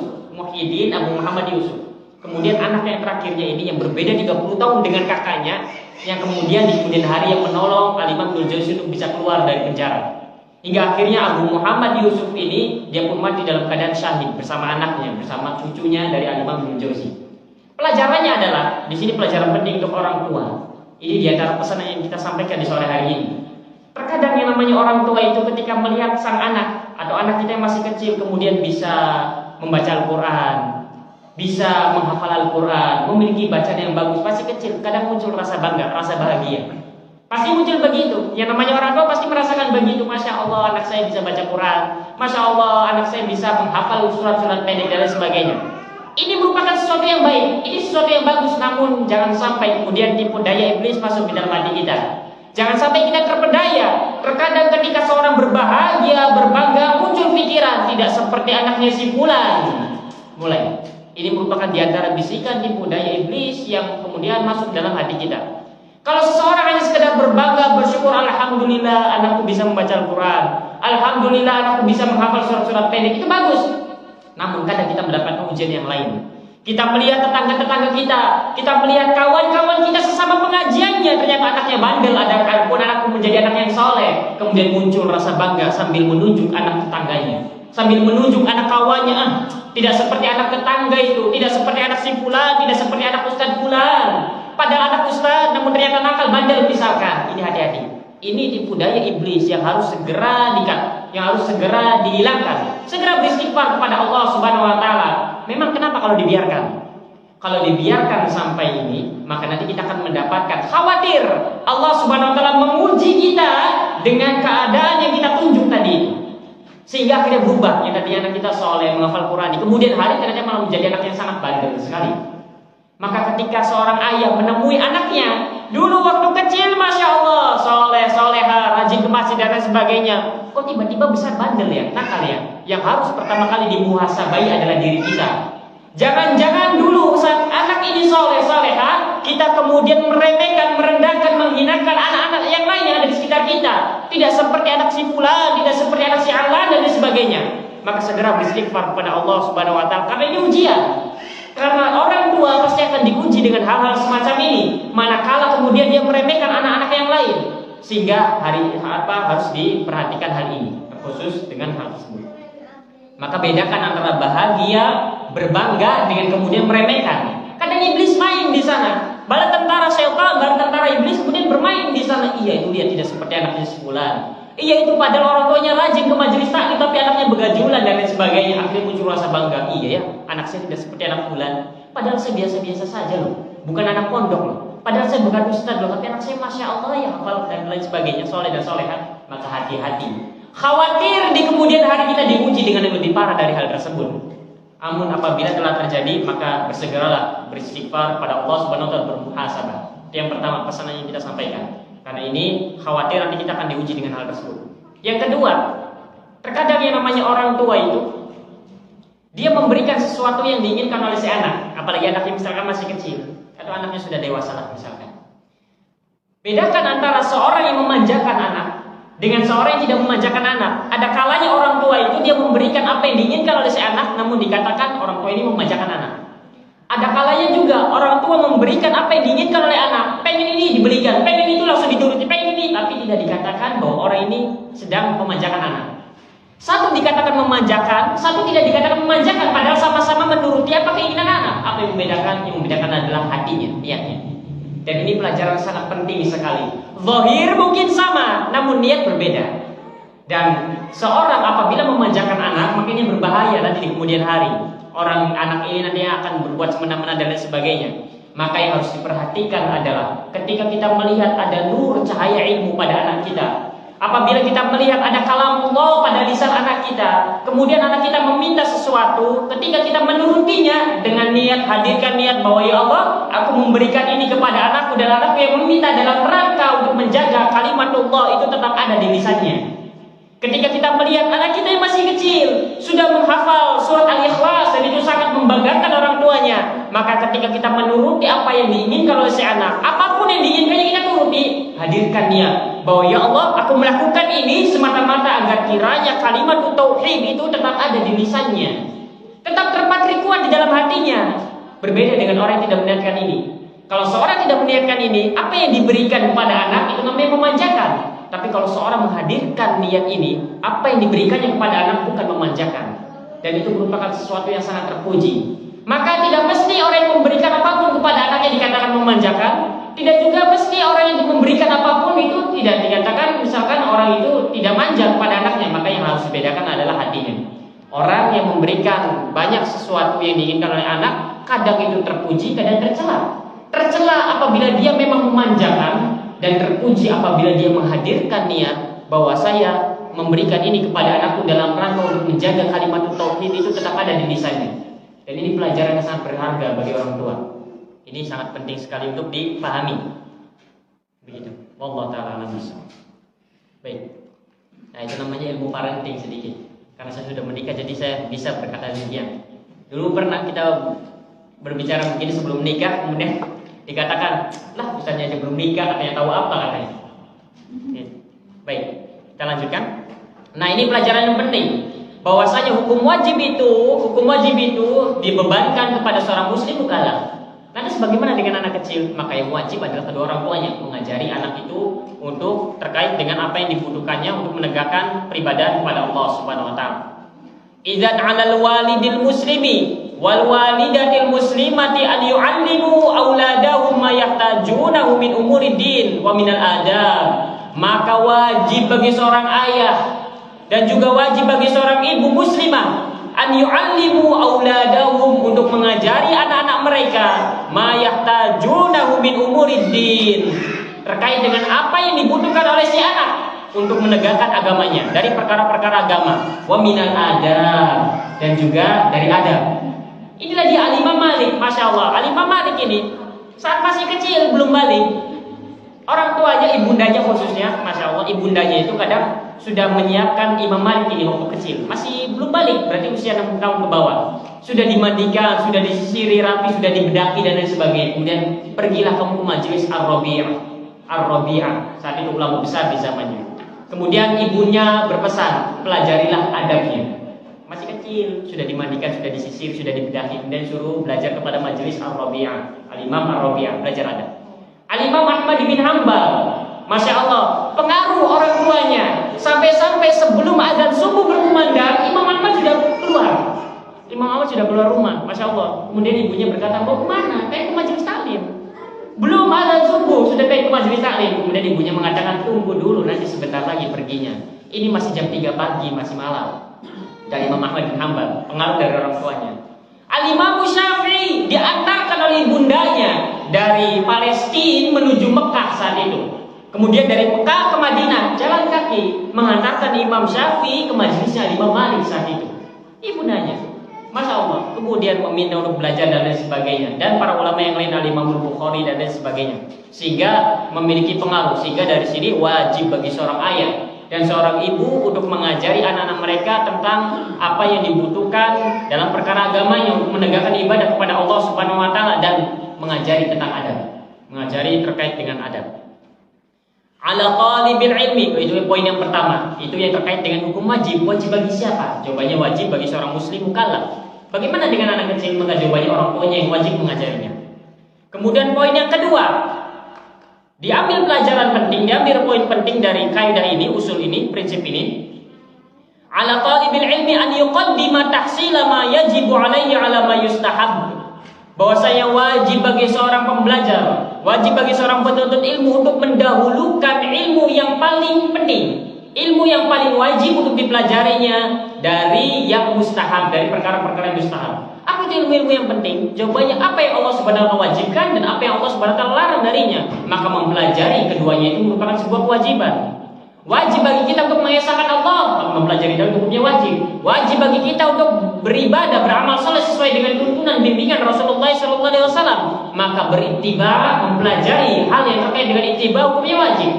Kemudian anak yang terakhirnya ini yang berbeda 30 tahun dengan kakaknya, yang kemudian di kemudian hari yang menolong Al-Imam Ibnul Jauzi untuk bisa keluar dari penjara. Hingga akhirnya Abu Muhammad Yusuf ini dia pun mati dalam keadaan syahid bersama anaknya, bersama cucunya dari Al-Imam Ibnul Jauzi. Pelajarannya adalah di sini pelajaran penting untuk orang tua. Ini di antara pesan yang kita sampaikan di sore hari ini. Terkadang yang namanya orang tua itu ketika melihat sang anak atau anak kita yang masih kecil kemudian bisa membaca Al-Quran, bisa menghafal Al-Quran, memiliki bacaan yang bagus, masih kecil, kadang muncul rasa bangga, rasa bahagia. Pasti muncul begitu. Yang namanya orang tua pasti merasakan begitu. Masya Allah anak saya bisa baca Quran, Masya Allah anak saya bisa menghafal surat-surat pendek dan lain sebagainya. Ini merupakan sesuatu yang baik, ini sesuatu yang bagus. Namun jangan sampai kemudian tipu daya iblis masuk di dalam hati kita. Jangan sampai kita terpedaya. Terkadang ketika seorang berbahagia, berbangga, muncul pikiran tidak seperti anaknya si fulan. mulai. Ini merupakan diantara bisikan tipu daya iblis yang kemudian masuk dalam hati kita. Kalau seseorang hanya sekedar berbangga, bersyukur, alhamdulillah anakku bisa membaca Al-Quran, alhamdulillah anakku bisa menghafal surat-surat pendek, itu bagus. Namun kadang kita mendapatkan ujian yang lain. Kita melihat tetangga-tetangga kita melihat kawan-kawan kita sesama pengajiannya, ternyata anaknya bandel, adapun anakku menjadi anak yang soleh. Kemudian muncul rasa bangga sambil menunjuk anak tetangganya, sambil menunjuk anak kawannya, tidak seperti anak tetangga itu, tidak seperti anak si fulan, tidak seperti anak ustadz fulan. Padahal anak ustadz namun ternyata nakal, bandel misalkan. Ini hati-hati. Ini tipu daya iblis yang harus segera dikat, yang harus segera dihilangkan. Segera beristighfar kepada Allah Subhanahu wa taala. Memang kenapa kalau dibiarkan? Kalau dibiarkan sampai ini, maka nanti kita akan mendapatkan khawatir Allah Subhanahu wa taala menguji kita dengan keadaan yang kita tunjuk tadi. Sehingga akhirnya berubah. Yang tadinya anak kita soleh, menghafal Quran, kemudian hari ternyata malah menjadi anak yang sangat bandel sekali. Maka ketika seorang ayah menemui anaknya, dulu waktu kecil Masya Allah soleh, soleha, rajin ke masjid dan lain sebagainya, kok tiba-tiba besar bandel ya, nakal ya. Yang harus pertama kali dimuhasabai adalah diri kita. Jangan-jangan dulu saat anak ini soleh, soleha, kita kemudian meremehkan, merendahkan, menghinakan anak-anak yang lain yang ada di sekitar kita. Tidak seperti anak si fulan, tidak seperti anak si alan dan lain sebagainya. Maka segera beristighfar kepada Allah Subhanahu wa taala, karena ini ujian. Karena orang tua pasti akan diuji dengan hal-hal semacam ini, manakala kemudian dia meremehkan anak-anak yang lain. Sehingga harus diperhatikan hal ini, khusus dengan hal tersebut. Maka bedakan antara bahagia, berbangga dengan kemudian meremehkan. Kadang iblis main di sana. Bala tentara syaitan, bala tentara iblis kemudian bermain di sana. Iya, itu dia tidak seperti anaknya si fulan. Iya, itu padahal orang tuanya rajin ke majelis taklim tapi anaknya begajulan dan lain sebagainya. Akhirnya muncul rasa bangga. Iya ya, anak saya tidak seperti anak fulan. Padahal saya biasa-biasa saja loh. Bukan anak pondok loh. Padahal saya bukan ustadz loh. Tapi anak saya Masya Allah ya hafal dan lain sebagainya, soleh dan soleha. Maka hati-hati. Khawatir di kemudian hari kita diuji dengan yang lebih parah dari hal tersebut. Namun apabila telah terjadi, maka bersegeralah beristighfar pada Allah Subhanahu wa taala, bermuhasabah. Itu yang pertama pesanan yang kita sampaikan. Karena ini khawatir nanti kita akan diuji dengan hal tersebut. Yang kedua, terkadang yang namanya orang tua itu dia memberikan sesuatu yang diinginkan oleh si anak, apalagi anaknya misalkan masih kecil atau anaknya sudah dewasa lah misalkan. Bedakan antara seorang yang memanjakan anak dengan seorang yang tidak memanjakan anak. Ada kalanya orang tua itu dia memberikan apa yang diinginkan oleh si anak, namun dikatakan orang tua ini memanjakan anak. Ada kalanya juga orang tua memberikan apa yang diinginkan oleh anak. Pengen ini dibelikan, pengen itu langsung dituruti, pengen ini, tapi tidak dikatakan bahwa orang ini sedang memanjakan anak. Satu dikatakan memanjakan, satu tidak dikatakan memanjakan, padahal sama-sama menuruti apa keinginan anak. Apa yang membedakan? Yang membedakan adalah hatinya, niatnya. Dan ini pelajaran sangat penting sekali. Zahir mungkin sama, namun niat berbeda. Dan seorang apabila memanjakan anak, makanya berbahaya nanti di kemudian hari. Orang anak ini nanti akan berbuat semena-mena dan lain sebagainya. Maka yang harus diperhatikan adalah ketika kita melihat ada nur cahaya ilmu pada anak kita, apabila kita melihat ada kalamullah pada lisan anak kita, kemudian anak kita meminta sesuatu, ketika kita menurutinya dengan niat, hadirkan niat bahwa ya Allah, aku memberikan ini kepada anakku, dan anakku yang meminta dalam rangka untuk menjaga kalimatullah itu tetap ada di lisannya. Ketika kita melihat anak kita yang masih kecil sudah menghafal surat Al-Ikhlas dan itu sangat membanggakan orang tuanya, maka ketika kita menuruti apa yang diinginkan oleh si anak, apapun yang diinginkannya kita turuti, hadirkan niat bahwa ya Allah, aku melakukan ini semata-mata agar kiranya kalimat tauhid itu tetap ada di lisannya, tetap terpatri kuat di dalam hatinya. Berbeda dengan orang yang tidak meniatkan ini. Kalau seorang tidak meniatkan ini, apa yang diberikan kepada anak itu namanya memanjakan. Tapi kalau seorang menghadirkan niat ini, apa yang diberikannya kepada anak bukan memanjakan. Dan itu merupakan sesuatu yang sangat terpuji. Maka tidak mesti orang yang memberikan apapun kepada anaknya dikatakan memanjakan. Tidak juga mesti orang yang memberikan apapun itu tidak dikatakan misalkan orang itu tidak manja kepada anaknya. Maka yang harus dibedakan adalah hatinya. Orang yang memberikan banyak sesuatu yang diinginkan oleh anak, kadang itu terpuji, kadang tercela. Tercela apabila dia memang memanjakan, dan terpuji apabila dia menghadirkan niat bahwa saya memberikan ini kepada anakku dalam rangka untuk menjaga kalimat tauhid itu tetap ada di lisannya. Dan ini pelajaran yang sangat berharga bagi orang tua. Ini sangat penting sekali untuk dipahami. Begitu. Wallahu taala alam bissawab. Baik. Nah, itu namanya ilmu parenting sedikit. Karena saya sudah menikah jadi saya bisa berkata demikian. Dulu pernah kita berbicara begini sebelum nikah, kemudian dikatakan, lah ustaznya aja belum nikah, katanya tahu apa katanya. Baik, kita lanjutkan. Nah, ini pelajaran yang penting, bahwasanya hukum wajib itu dibebankan kepada seorang muslim mukallaf. Lantas bagaimana dengan anak kecil? Maka yang wajib adalah kedua orang tuanya mengajari anak itu untuk terkait dengan apa yang dibutuhkannya untuk menegakkan peribadahan kepada Allah Subhanahu wa taala. Idzan 'alal walidil muslimi wal walidatil muslimati an yu'allimu auladahum ma yahtajunahu min umuri din wa minal adab. Maka wajib bagi seorang ayah dan juga wajib bagi seorang ibu muslimah an yu'allimu auladahum untuk mengajari anak-anak mereka ma yahtajunahu min umuri din, terkait dengan apa yang dibutuhkan oleh si anak untuk menegakkan agamanya dari perkara-perkara agama, wa minal adab, dan juga dari adab. Inilah dia Al-Imam Malik, Masya Allah. Al-Imam Malik ini saat masih kecil belum balik, orang tuanya, ibundanya khususnya, Masya Allah, ibundanya itu kadang sudah menyiapkan Imam Malik ini waktu kecil, masih belum balik, berarti usia 6 tahun ke bawah. Sudah dimandikan, sudah disisiri rapi, sudah dibedaki dan lain sebagainya. Kemudian pergilah kamu ke majelis Ar-Rabi'ah. Saat itu ulama besar di zamannya. Kemudian ibunya berpesan, pelajarilah adabnya. Masih kecil, sudah dimandikan, sudah disisir, sudah dibedaki, kemudian suruh belajar kepada majelis Ar-Rabi'ah, Al-Imam Ar-Rabi'ah, belajar adab. Al-Imam Ahmad bin Hanbal, Masya Allah, pengaruh orang tuanya, sampai-sampai sebelum azan subuh berkumandang, Imam Ahmad sudah keluar. Imam Ahmad sudah keluar rumah, Masya Allah. Kemudian ibunya berkata, mau kemana? Kayak ke majelis taklim. Belum azan subuh sudah kayak ke majelis taklim. Kemudian ibunya mengatakan, tunggu dulu, nanti sebentar lagi perginya. Ini masih jam 3 pagi, masih malam. Dari Imam Ahmad bin Hanbal, pengaruh dari orang tuanya. Al-Imam Syafi'i diantarkan oleh ibundanya dari Palestina menuju Mekah saat itu. Kemudian dari Mekah ke Madinah jalan kaki mengantarkan Imam Syafi'i ke majelisnya Imam Malik saat itu. Ibundanya, Masya Allah. Kemudian meminta untuk belajar dan lain sebagainya. Dan para ulama yang lain, Al-Imam Bukhari dan lain sebagainya. Sehingga memiliki pengaruh. Sehingga dari sini wajib bagi seorang ayah dan seorang ibu untuk mengajari anak-anak mereka tentang apa yang dibutuhkan dalam perkara agamanya untuk menegakkan ibadah kepada Allah Subhanahu wa taala dan mengajari tentang adab, mengajari terkait dengan adab. Ala talibil ilmi, itu poin yang pertama, itu yang terkait dengan hukum wajib. Wajib bagi siapa? Jawabannya wajib bagi seorang muslim mukallaf. Bagaimana dengan anak kecil? Maka jawabannya orang tuanya yang wajib mengajarinya. Kemudian poin yang kedua, diambil pelajaran penting, diambil poin penting dari kaidah ini, usul ini, prinsip ini. Ala talibil ilmi an yuqaddima tahsila ma yajibu alaihi ala ma yustahab. Bahwasanya wajib bagi seorang pembelajar, wajib bagi seorang penuntut ilmu untuk mendahulukan ilmu yang paling penting, ilmu yang paling wajib untuk dipelajarinya dari yang mustahab, dari perkara-perkara yang mustahab. Apa itu ilmu-ilmu yang penting? Jawabannya apa yang Allah Subhanahu wa taala wajibkan dan apa yang Allah Subhanahu wa taala larang darinya. Maka mempelajari keduanya itu merupakan sebuah kewajiban. Wajib bagi kita untuk mengesahkan Allah, maka mempelajari dan hukumnya wajib. Wajib bagi kita untuk beribadah, beramal saleh sesuai dengan tuntunan bimbingan Rasulullah SAW, maka berittiba, mempelajari hal yang terkait dengan ittiba hukumnya wajib.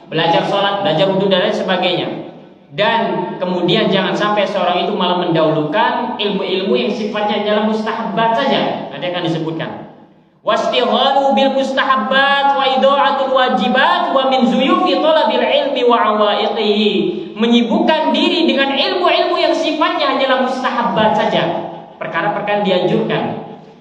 Belajar sholat, belajar wudu dan lain sebagainya. Dan kemudian jangan sampai seorang itu malah mendahulukan ilmu-ilmu yang sifatnya adalah mustahabbat saja. Nanti akan disebutkan. Wastighalu bil mustahabbat wa idha'atul wajibat wa min zuyufi talabil ilmi wa awaiqihi. Menyibukkan diri dengan ilmu-ilmu yang sifatnya hanyalah mustahabbat saja, perkara-perkara yang dianjurkan.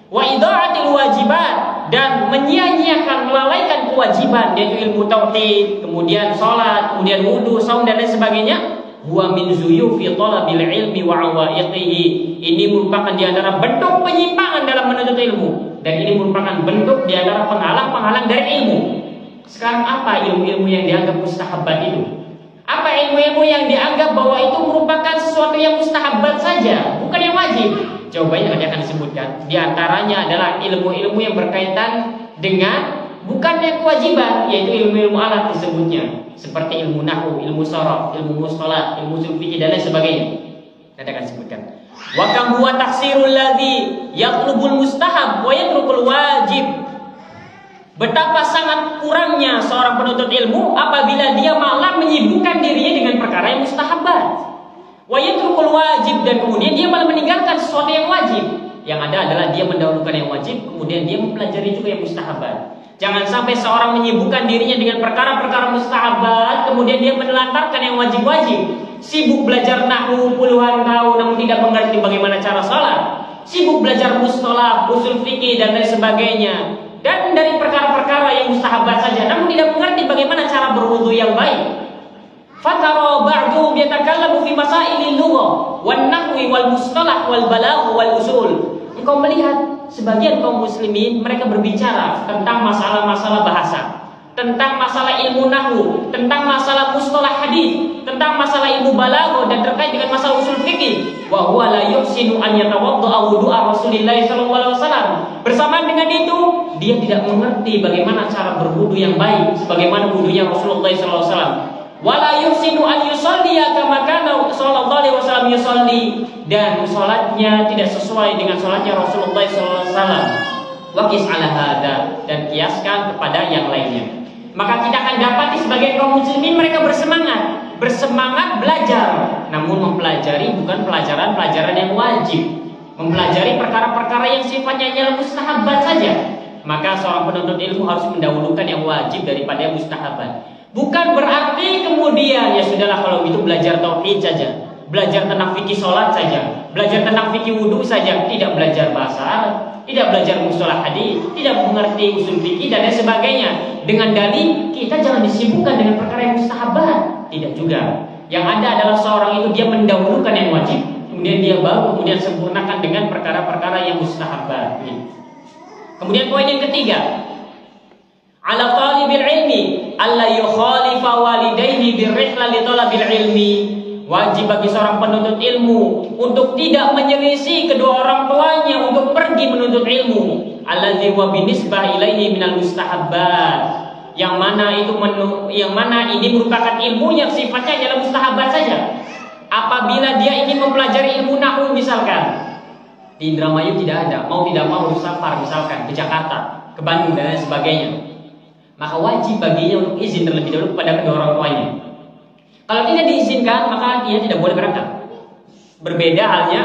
Wa idha'atul wajibat, dan menyia-nyiakan, melalaikan kewajiban, yaitu ilmu tauhid, kemudian salat, kemudian wudu, saum dan lain sebagainya. Wa min zuyufi talabil ilmi wa awaiqihi. Ini merupakan di antara bentuk penyimpangan dalam menuntut ilmu, dan ini merupakan bentuk di antara penghalang-penghalang dari ilmu. Sekarang apa ilmu-ilmu yang dianggap mustahabbat itu? Apa ilmu-ilmu yang dianggap bahwa itu merupakan sesuatu yang mustahabbat saja, bukan yang wajib? Jawabannya nanti akan disebutkan. Di antaranya adalah ilmu-ilmu yang berkaitan dengan bukannya kewajiban, yaitu ilmu-ilmu alat disebutnya, seperti ilmu nahwu, ilmu sharaf, ilmu mustalah, ilmu usul fikih dan lain sebagainya. Nanti akan disebutkan. Wa kam huwa taksirul ladzi yatlubul mustahab wa yatrukul wajib. Betapa sangat kurangnya seorang penuntut ilmu apabila dia malah menyibukkan dirinya dengan perkara yang mustahabat. Wa yatrukul wajib, dan kemudian dia malah meninggalkan sesuatu yang wajib. Yang ada adalah dia mendahulukan yang wajib, kemudian dia mempelajari juga yang mustahabat. Jangan sampai seorang menyibukkan dirinya dengan perkara-perkara mustahabat, kemudian dia menelantarkan yang wajib-wajib. Sibuk belajar nahwu puluhan tahun namun tidak mengerti bagaimana cara sholat. Sibuk belajar mustolah, usul fikih dan lain sebagainya. Dan dari perkara-perkara yang mustahabat saja, namun tidak mengerti bagaimana cara berwudu yang baik. Fatara ba'duhum yatakallamu fi masailil lughah wan nahwi wal mustalah wal balagh wal usul. Engkau melihat sebagian kaum muslimin mereka berbicara tentang masalah-masalah bahasa, tentang masalah ilmu nahwu, tentang masalah mustalah hadis, tentang masalah ilmu balagh dan terkait dengan masalah usul fikih. Wa huwa la yuhsinu an yatawadda'a wudu'a Rasulillah sallallahu alaihi wasallam. Bersamaan dengan itu, dia tidak mengerti bagaimana cara berwudu yang baik sebagaimana wudunya Rasulullah sallallahu alaihi wasallam. Wala yuhsinu an yusalli kama kana sallallahu alaihi wasallam yusalli, dan salatnya tidak sesuai dengan salatnya Rasulullah sallallahu alaihi wasallam. Wa qis ala hada, dan kiaskan kepada yang lainnya. Maka kita akan dapati sebagian kaum muslimin mereka bersemangat belajar, namun mempelajari bukan pelajaran yang wajib, mempelajari perkara-perkara yang sifatnya hanyalah mustahabat saja. Maka seorang penuntut ilmu harus mendahulukan yang wajib daripada yang mustahabat. Bukan berarti kemudian ya sudahlah kalau gitu belajar tauhid saja, belajar tentang fikih sholat saja, belajar tentang fikih wudu saja, tidak belajar bahasa Arab, tidak belajar mustalah hadis, tidak mengerti usul fikih dan lain sebagainya. Dengan dalil kita jangan disibukkan dengan perkara yang mustahabat, tidak juga. Yang ada adalah seorang itu dia mendahulukan yang wajib, kemudian dia baru kemudian sempurnakan dengan perkara-perkara yang mustahabat. Kemudian poin yang ketiga, ala talibil ilmi alla yukhalifa walidayhi birrihla li talabil ilmi. Wajib bagi seorang penuntut ilmu untuk tidak menyelisih kedua orang tuanya untuk pergi menuntut ilmu. Alladzi wa binisbah ilaihi minal mustahabbat. Yang mana ini merupakan ilmu yang sifatnya adalah mustahabat saja. Apabila dia ingin mempelajari ilmu nahwu misalkan, di Indramayu tidak ada, mau tidak mau harus safar misalkan ke Jakarta, ke Bandung dan lain sebagainya, maka wajib baginya untuk izin terlebih dahulu kepada kedua orang tuanya. Kalau tidak diizinkan, maka dia tidak boleh berangkat. Berbeda halnya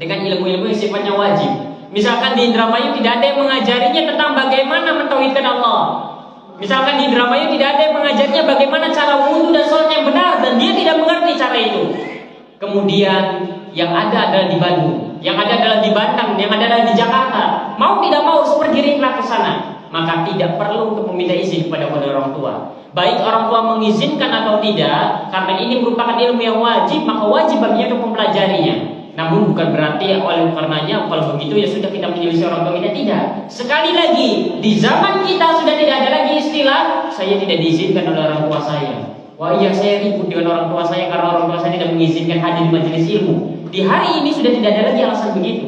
dengan ilmu-ilmu yang sifatnya wajib. Misalkan di Indramayu tidak ada yang mengajarinya tentang bagaimana mentauhidkan Allah. Misalkan di Indramayu tidak ada yang mengajarinya bagaimana cara wudu dan sholat yang benar, dan dia tidak mengerti cara itu. Kemudian yang ada adalah di Bandung, yang ada adalah di Banten, yang ada adalah di Jakarta. Mau tidak mau seperti rihlah ke sana, maka tidak perlu untuk meminta izin kepada orang tua. Baik orang tua mengizinkan atau tidak, karena ini merupakan ilmu yang wajib, maka wajib baginya untuk mempelajarinya. Namun bukan berarti oleh karenanya kalau begitu ya sudah kita menyelisih orang tua kita, tidak. Sekali lagi, di zaman kita sudah tidak ada lagi istilah saya tidak diizinkan oleh orang tua saya. Wah iya, saya ribut dengan orang tua saya karena orang tua saya tidak mengizinkan hadir di majelis ilmu. Di hari ini sudah tidak ada lagi alasan begitu.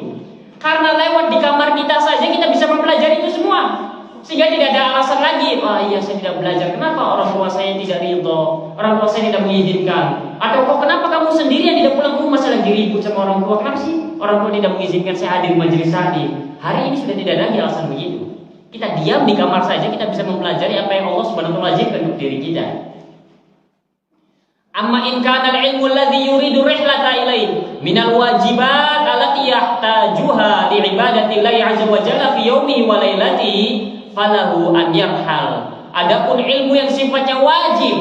Karena lewat di kamar kita saja kita bisa mempelajari itu semua. Sehingga tidak ada alasan lagi, wah iya saya tidak belajar. Kenapa orang tua saya tidak ridho? Orang tua saya tidak mengizinkan. Atau kok kenapa kamu sendirian tidak pulang ke rumah, saya lagi ribut sama orang tua? Kenapa sih orang tua tidak mengizinkan saya hadir di majelis taklim? Hari ini sudah tidak ada lagi alasan begitu. Kita diam di kamar saja kita bisa mempelajari apa yang Allah Subhanahu wa taala wajibkan untuk diri kita. Amma in kana al-ilmu alladhi yuridu rihlata ilaihi minal wajibat allati yahtajuha li ibadati Allah azza wa jalla fi yawmihi wa lailatihi falahu an yarhal. Adapun ilmu yang sifatnya wajib,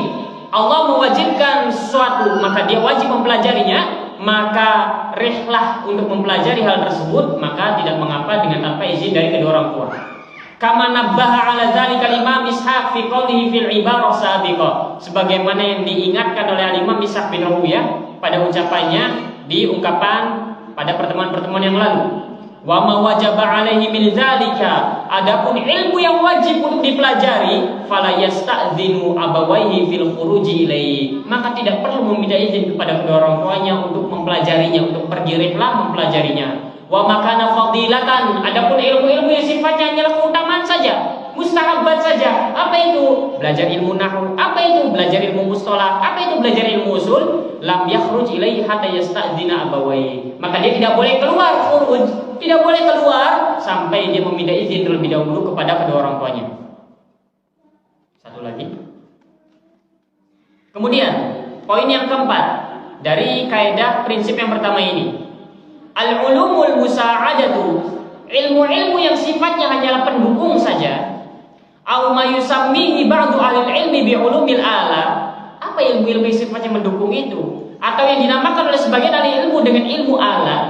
Allah mewajibkan sesuatu, maka dia wajib mempelajarinya, maka rihlah untuk mempelajari hal tersebut, maka tidak mengapa dengan tanpa izin dari kedua orang tua. Kama nabbaha ala dzalika Imam Ishaq fi qawlihi fil ibarah sabiqah, sebagaimana yang diingatkan oleh Imam Ishaq bin Rahuyah pada ucapannya di ungkapan pada pertemuan-pertemuan yang lalu. Wa ma wajaba alaihi min dzalika, adapun ilmu yang wajib untuk dipelajari, fala yasta'dzinu abawaihi fil khuruji ilaihi, maka tidak perlu meminta izin kepada kedua orang tuanya untuk mempelajarinya, untuk pergi rihlah mempelajarinya. Wa makana fadilatan, adapun ilmu-ilmu yang sifatnya hanyalah keutamaan saja, mustahabat saja. Apa itu? Belajar ilmu nahwu. Apa itu? Belajar ilmu mustalah. Apa itu? Belajar ilmu usul. Lam yakhruj ilaihi hatta yasta'dzina abawaihi, maka dia tidak boleh keluar khuruj, tidak boleh keluar sampai dia meminta izin terlebih dahulu kepada kedua orang tuanya. Satu lagi. Kemudian poin yang keempat dari kaidah prinsip yang pertama ini, al-ulumul musa'adatu, ilmu-ilmu yang sifatnya hanyalah pendukung saja, au ma yusammihi ba'du ahli ilmi bi ulumil ala, apa ilmu-ilmu yang sifatnya mendukung itu, atau yang dinamakan oleh sebagian ahli ilmu dengan ilmu alat,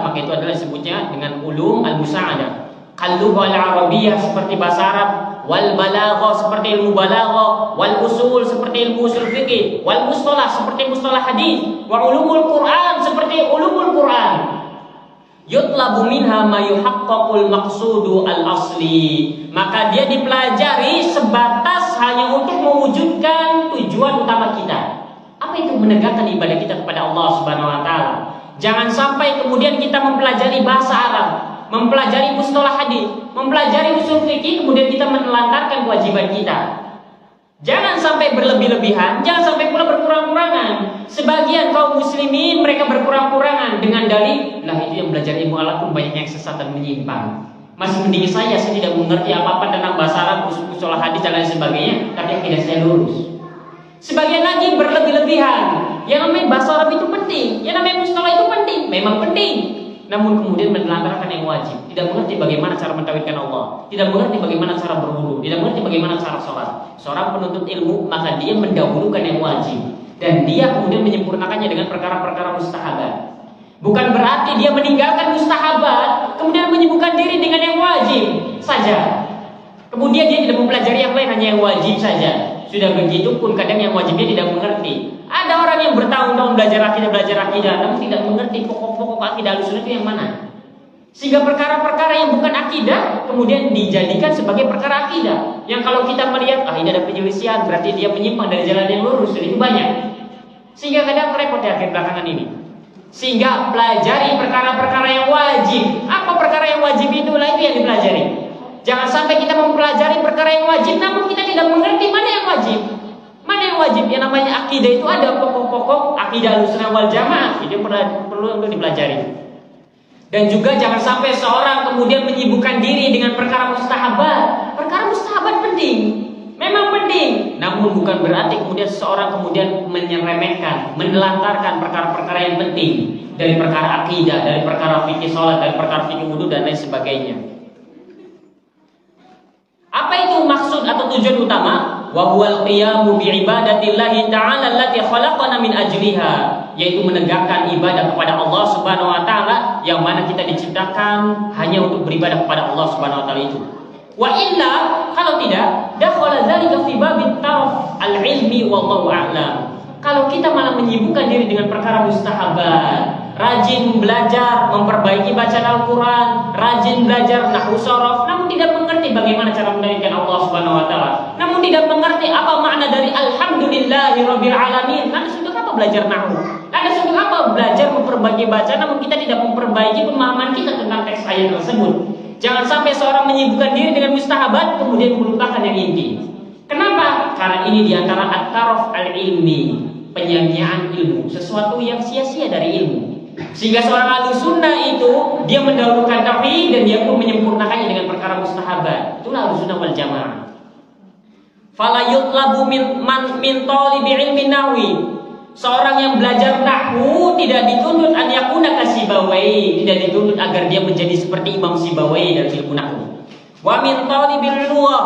maka itu adalah disebutnya dengan ulum al-musa'adah. Al-lughah al-arabiyyah seperti bahasa Arab, wal balaghah seperti ilmu balaghah, wal usul seperti ilmu usul fikih, wal mustalah seperti mustalah hadis, wa ulumul Quran seperti ulumul Quran. Yutlabu minha ma yuhaqqaqul maqsudu al-asli. Maka dia dipelajari sebatas hanya untuk mewujudkan tujuan utama kita. Apa itu? Menegakkan ibadah kita kepada Allah Subhanahu wa taala. Jangan sampai kemudian kita mempelajari bahasa Arab, mempelajari mustalah hadis, mempelajari usul fikih, kemudian kita menelantarkan kewajiban kita. Jangan sampai berlebih-lebihan, jangan sampai pula berkurang-kurangan. Sebagian kaum muslimin mereka berkurang-kurangan dengan dalil, lah itu yang belajar ilmu alat pun banyak yang sesat dan menyimpang. Masih mending saya tidak mengerti apa-apa tentang bahasa Arab, mustalah hadis dan lain sebagainya, tapi akidah saya lurus. Sebagian lagi berlebih-lebihan. Yang namanya bahasa Arab itu penting, yang namanya mustalah itu penting, memang penting. Namun kemudian menelantarkan yang wajib, tidak mengerti bagaimana cara mentauhidkan Allah, tidak mengerti bagaimana cara berwudu, tidak mengerti bagaimana cara sholat. Seorang penuntut ilmu maka dia mendahulukan yang wajib dan dia kemudian menyempurnakannya dengan perkara-perkara mustahabat. Bukan berarti dia meninggalkan mustahabat kemudian menyibukkan diri dengan yang wajib saja. Kemudian dia tidak mempelajari yang lain, hanya yang wajib saja. Sudah begitu pun kadang yang wajibnya tidak mengerti. Ada orang yang bertahun-tahun belajar akidah, namun tidak mengerti pokok-pokok akidah Ahlussunnah itu yang mana. Sehingga perkara-perkara yang bukan akidah kemudian dijadikan sebagai perkara akidah. Yang kalau kita melihat, ini ada penyelisihan, berarti dia menyimpang dari jalan yang lurus, dan itu banyak. Sehingga kadang repot di akhir belakangan ini. Sehingga pelajari perkara-perkara yang wajib. Apa perkara yang wajib itu? Lah itu yang dipelajari. Jangan sampai kita mempelajari perkara yang wajib namun kita tidak mengerti mana yang wajib. Mana yang wajib? Yang namanya akidah itu ada pokok-pokok akidah Ahlussunnah wal Jamaah. Itu perlu untuk dipelajari. Dan juga jangan sampai seorang kemudian menyibukkan diri dengan perkara mustahabat. Perkara mustahabat penting, memang penting. Namun bukan berarti kemudian seorang kemudian menyeremehkan, menelantarkan perkara-perkara yang penting dari perkara akidah, dari perkara fikih salat, dari perkara fikih wudu dan lain sebagainya. Apa itu maksud atau tujuan utama? Wa huwal qiyamu bi ibadatillahi ta'ala allati khalaqana min ajliha, yaitu menegakkan ibadah kepada Allah Subhanahu wa taala yang mana kita diciptakan hanya untuk beribadah kepada Allah Subhanahu wa taala itu. Wa illa, kalau tidak, dakhala dzalika fi babit taraf al-ilmi wallahu a'lam. Kalau kita malah menyibukkan diri dengan perkara mustahabat, rajin belajar memperbaiki bacaan Al-Quran, rajin belajar nahwu sharaf, namun tidak mengerti bagaimana cara mendirikan Allah Subhanahu wa taala, namun tidak mengerti apa makna dari alhamdulillahirabbil alamin. Lantas untuk apa belajar nahwu? Lantas untuk apa belajar memperbaiki bacaan namun kita tidak memperbaiki pemahaman kita tentang teks ayat tersebut? Jangan sampai seorang menyibukkan diri dengan mustahabat kemudian melupakan yang inti. Kenapa? Karena ini diantara at-taraf al-ilmi, penyanyian ilmu, sesuatu yang sia-sia dari ilmu. Sehingga seorang Ahlussunnah itu dia mendahulukan tauhid dan dia pun menyempurnakannya dengan perkara mustahabat. Itulah Ahlussunnah wal Jamaah. Fala yutlabu min talibi ilmi nahwi. Seorang yang belajar nahwu tidak dituntut an yakuna kasibawai, tidak dituntut agar dia menjadi seperti Imam Sibawai dalam ilmu nahwu. Wa min talibil lughah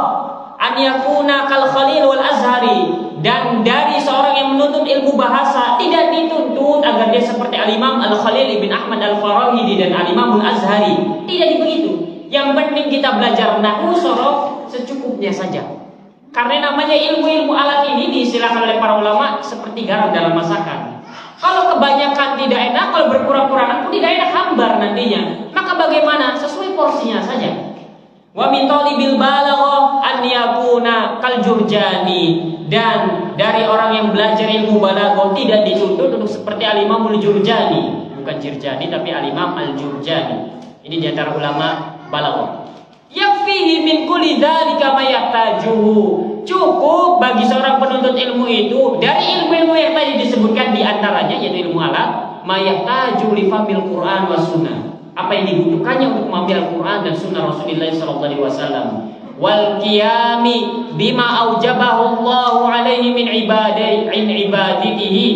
an yakuna kal Khalil wal Azhari, dan dari seorang yang menuntut ilmu bahasa tidak dituntut agar dia seperti Al-Imam Al-Khalil ibn Ahmad Al-Farahidi dan Al-Imam Al-Azhari. Tidak begitu. Yang penting kita belajar nahwu sharaf secukupnya saja. Karena namanya ilmu-ilmu alat ini diistilahkan oleh para ulama seperti garam dalam masakan. Kalau kebanyakan tidak enak, kalau berkurang-kurangan pun tidak enak, hambar nantinya. Maka bagaimana? Sesuai porsinya saja. Wa min talibil balaghah an yakuna kal Jurjani, dan dari orang yang belajar ilmu balaghah tidak dituntut untuk seperti Al-Imam Al-Jurjani, bukan Jirjani tapi Al-Imam Al-Jurjani. Ini di antara ulama balaghah. Yakfihi min kulli dzalika ma yahtajuhu. Cukup bagi seorang penuntut ilmu itu dari ilmu-ilmu yang tadi disebutkan di antaranya yaitu ilmu alat, ma yahtaju li fahmil Qur'an was sunnah. Apa yang dibutuhkannya untuk memahami Al-Quran dan Sunnah Rasulullah SAW. Wal qiyami bima aujabahu Allah alaihi min ibadatihi,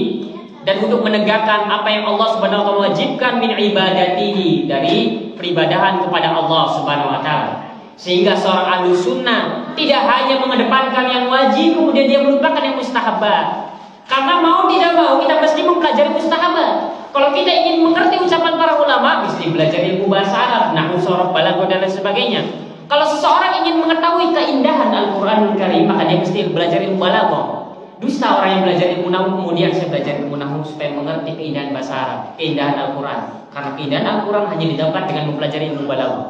dan untuk menegakkan apa yang Allah Subhanahu wa taala wajibkan min ibadatihi, dari peribadahan kepada Allah Subhanahu wa taala. Sehingga seorang ahlus sunnah tidak hanya mengedepankan yang wajib kemudian dia melupakan yang mustahabat. Karena mau tidak mau kita mesti mempelajari mustahabat. Kalau kita ingin mengerti ucapan para ulama, mesti belajar ilmu bahasa Arab, nahwu, sorof, balaghah dan lain sebagainya. Kalau seseorang ingin mengetahui keindahan Al-Qur'anul Karim, maka dia mesti belajar ilmu balaghah. Dusta orang yang belajar ilmu nahwu kemudian saya belajar ilmu nahwu supaya mengerti keindahan bahasa Arab, keindahan Al-Quran. Karena keindahan Al-Quran hanya didapatkan dengan mempelajari ilmu balaghah.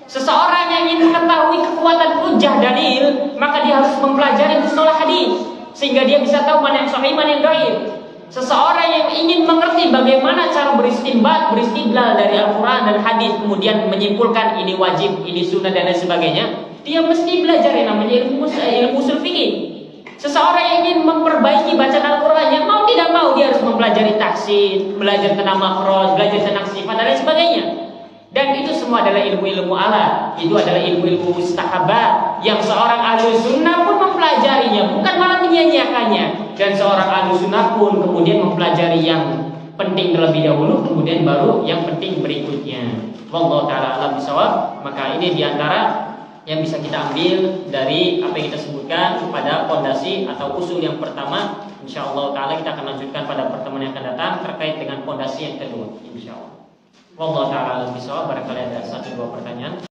Seseorang yang ingin mengetahui kekuatan hujjah dalil, maka dia harus mempelajari mustalah hadis sehingga dia bisa tahu mana yang sahih, mana yang dhaif. Seseorang yang ingin mengerti bagaimana cara beristinbat, beristidlal dari Al-Quran dan hadis, kemudian menyimpulkan ini wajib, ini sunnah dan lain sebagainya, dia mesti belajar yang namanya ilmu ushul fikih. Seseorang yang ingin memperbaiki bacaan Al-Qurannya, mau tidak mau dia harus mempelajari taksid, belajar tentang makhraj, belajar tentang sifat dan lain sebagainya. Dan itu semua adalah ilmu-ilmu alat. Itu adalah ilmu-ilmu mustahabat yang seorang ahli sunnah pun mempelajarinya, bukan malah menyia-nyiakannya. Dan seorang ahli sunnah pun kemudian mempelajari yang penting terlebih dahulu, kemudian baru yang penting berikutnya. Wallahu ta'ala a'lam bishawab. Maka ini diantara yang bisa kita ambil dari apa yang kita sebutkan pada fondasi atau usul yang pertama. InsyaAllah ta'ala kita akan lanjutkan pada pertemuan yang akan datang terkait dengan fondasi yang kedua, InsyaAllah. Wallahu ta'ala alam bisawab. Barangkali ada 1-2 pertanyaan.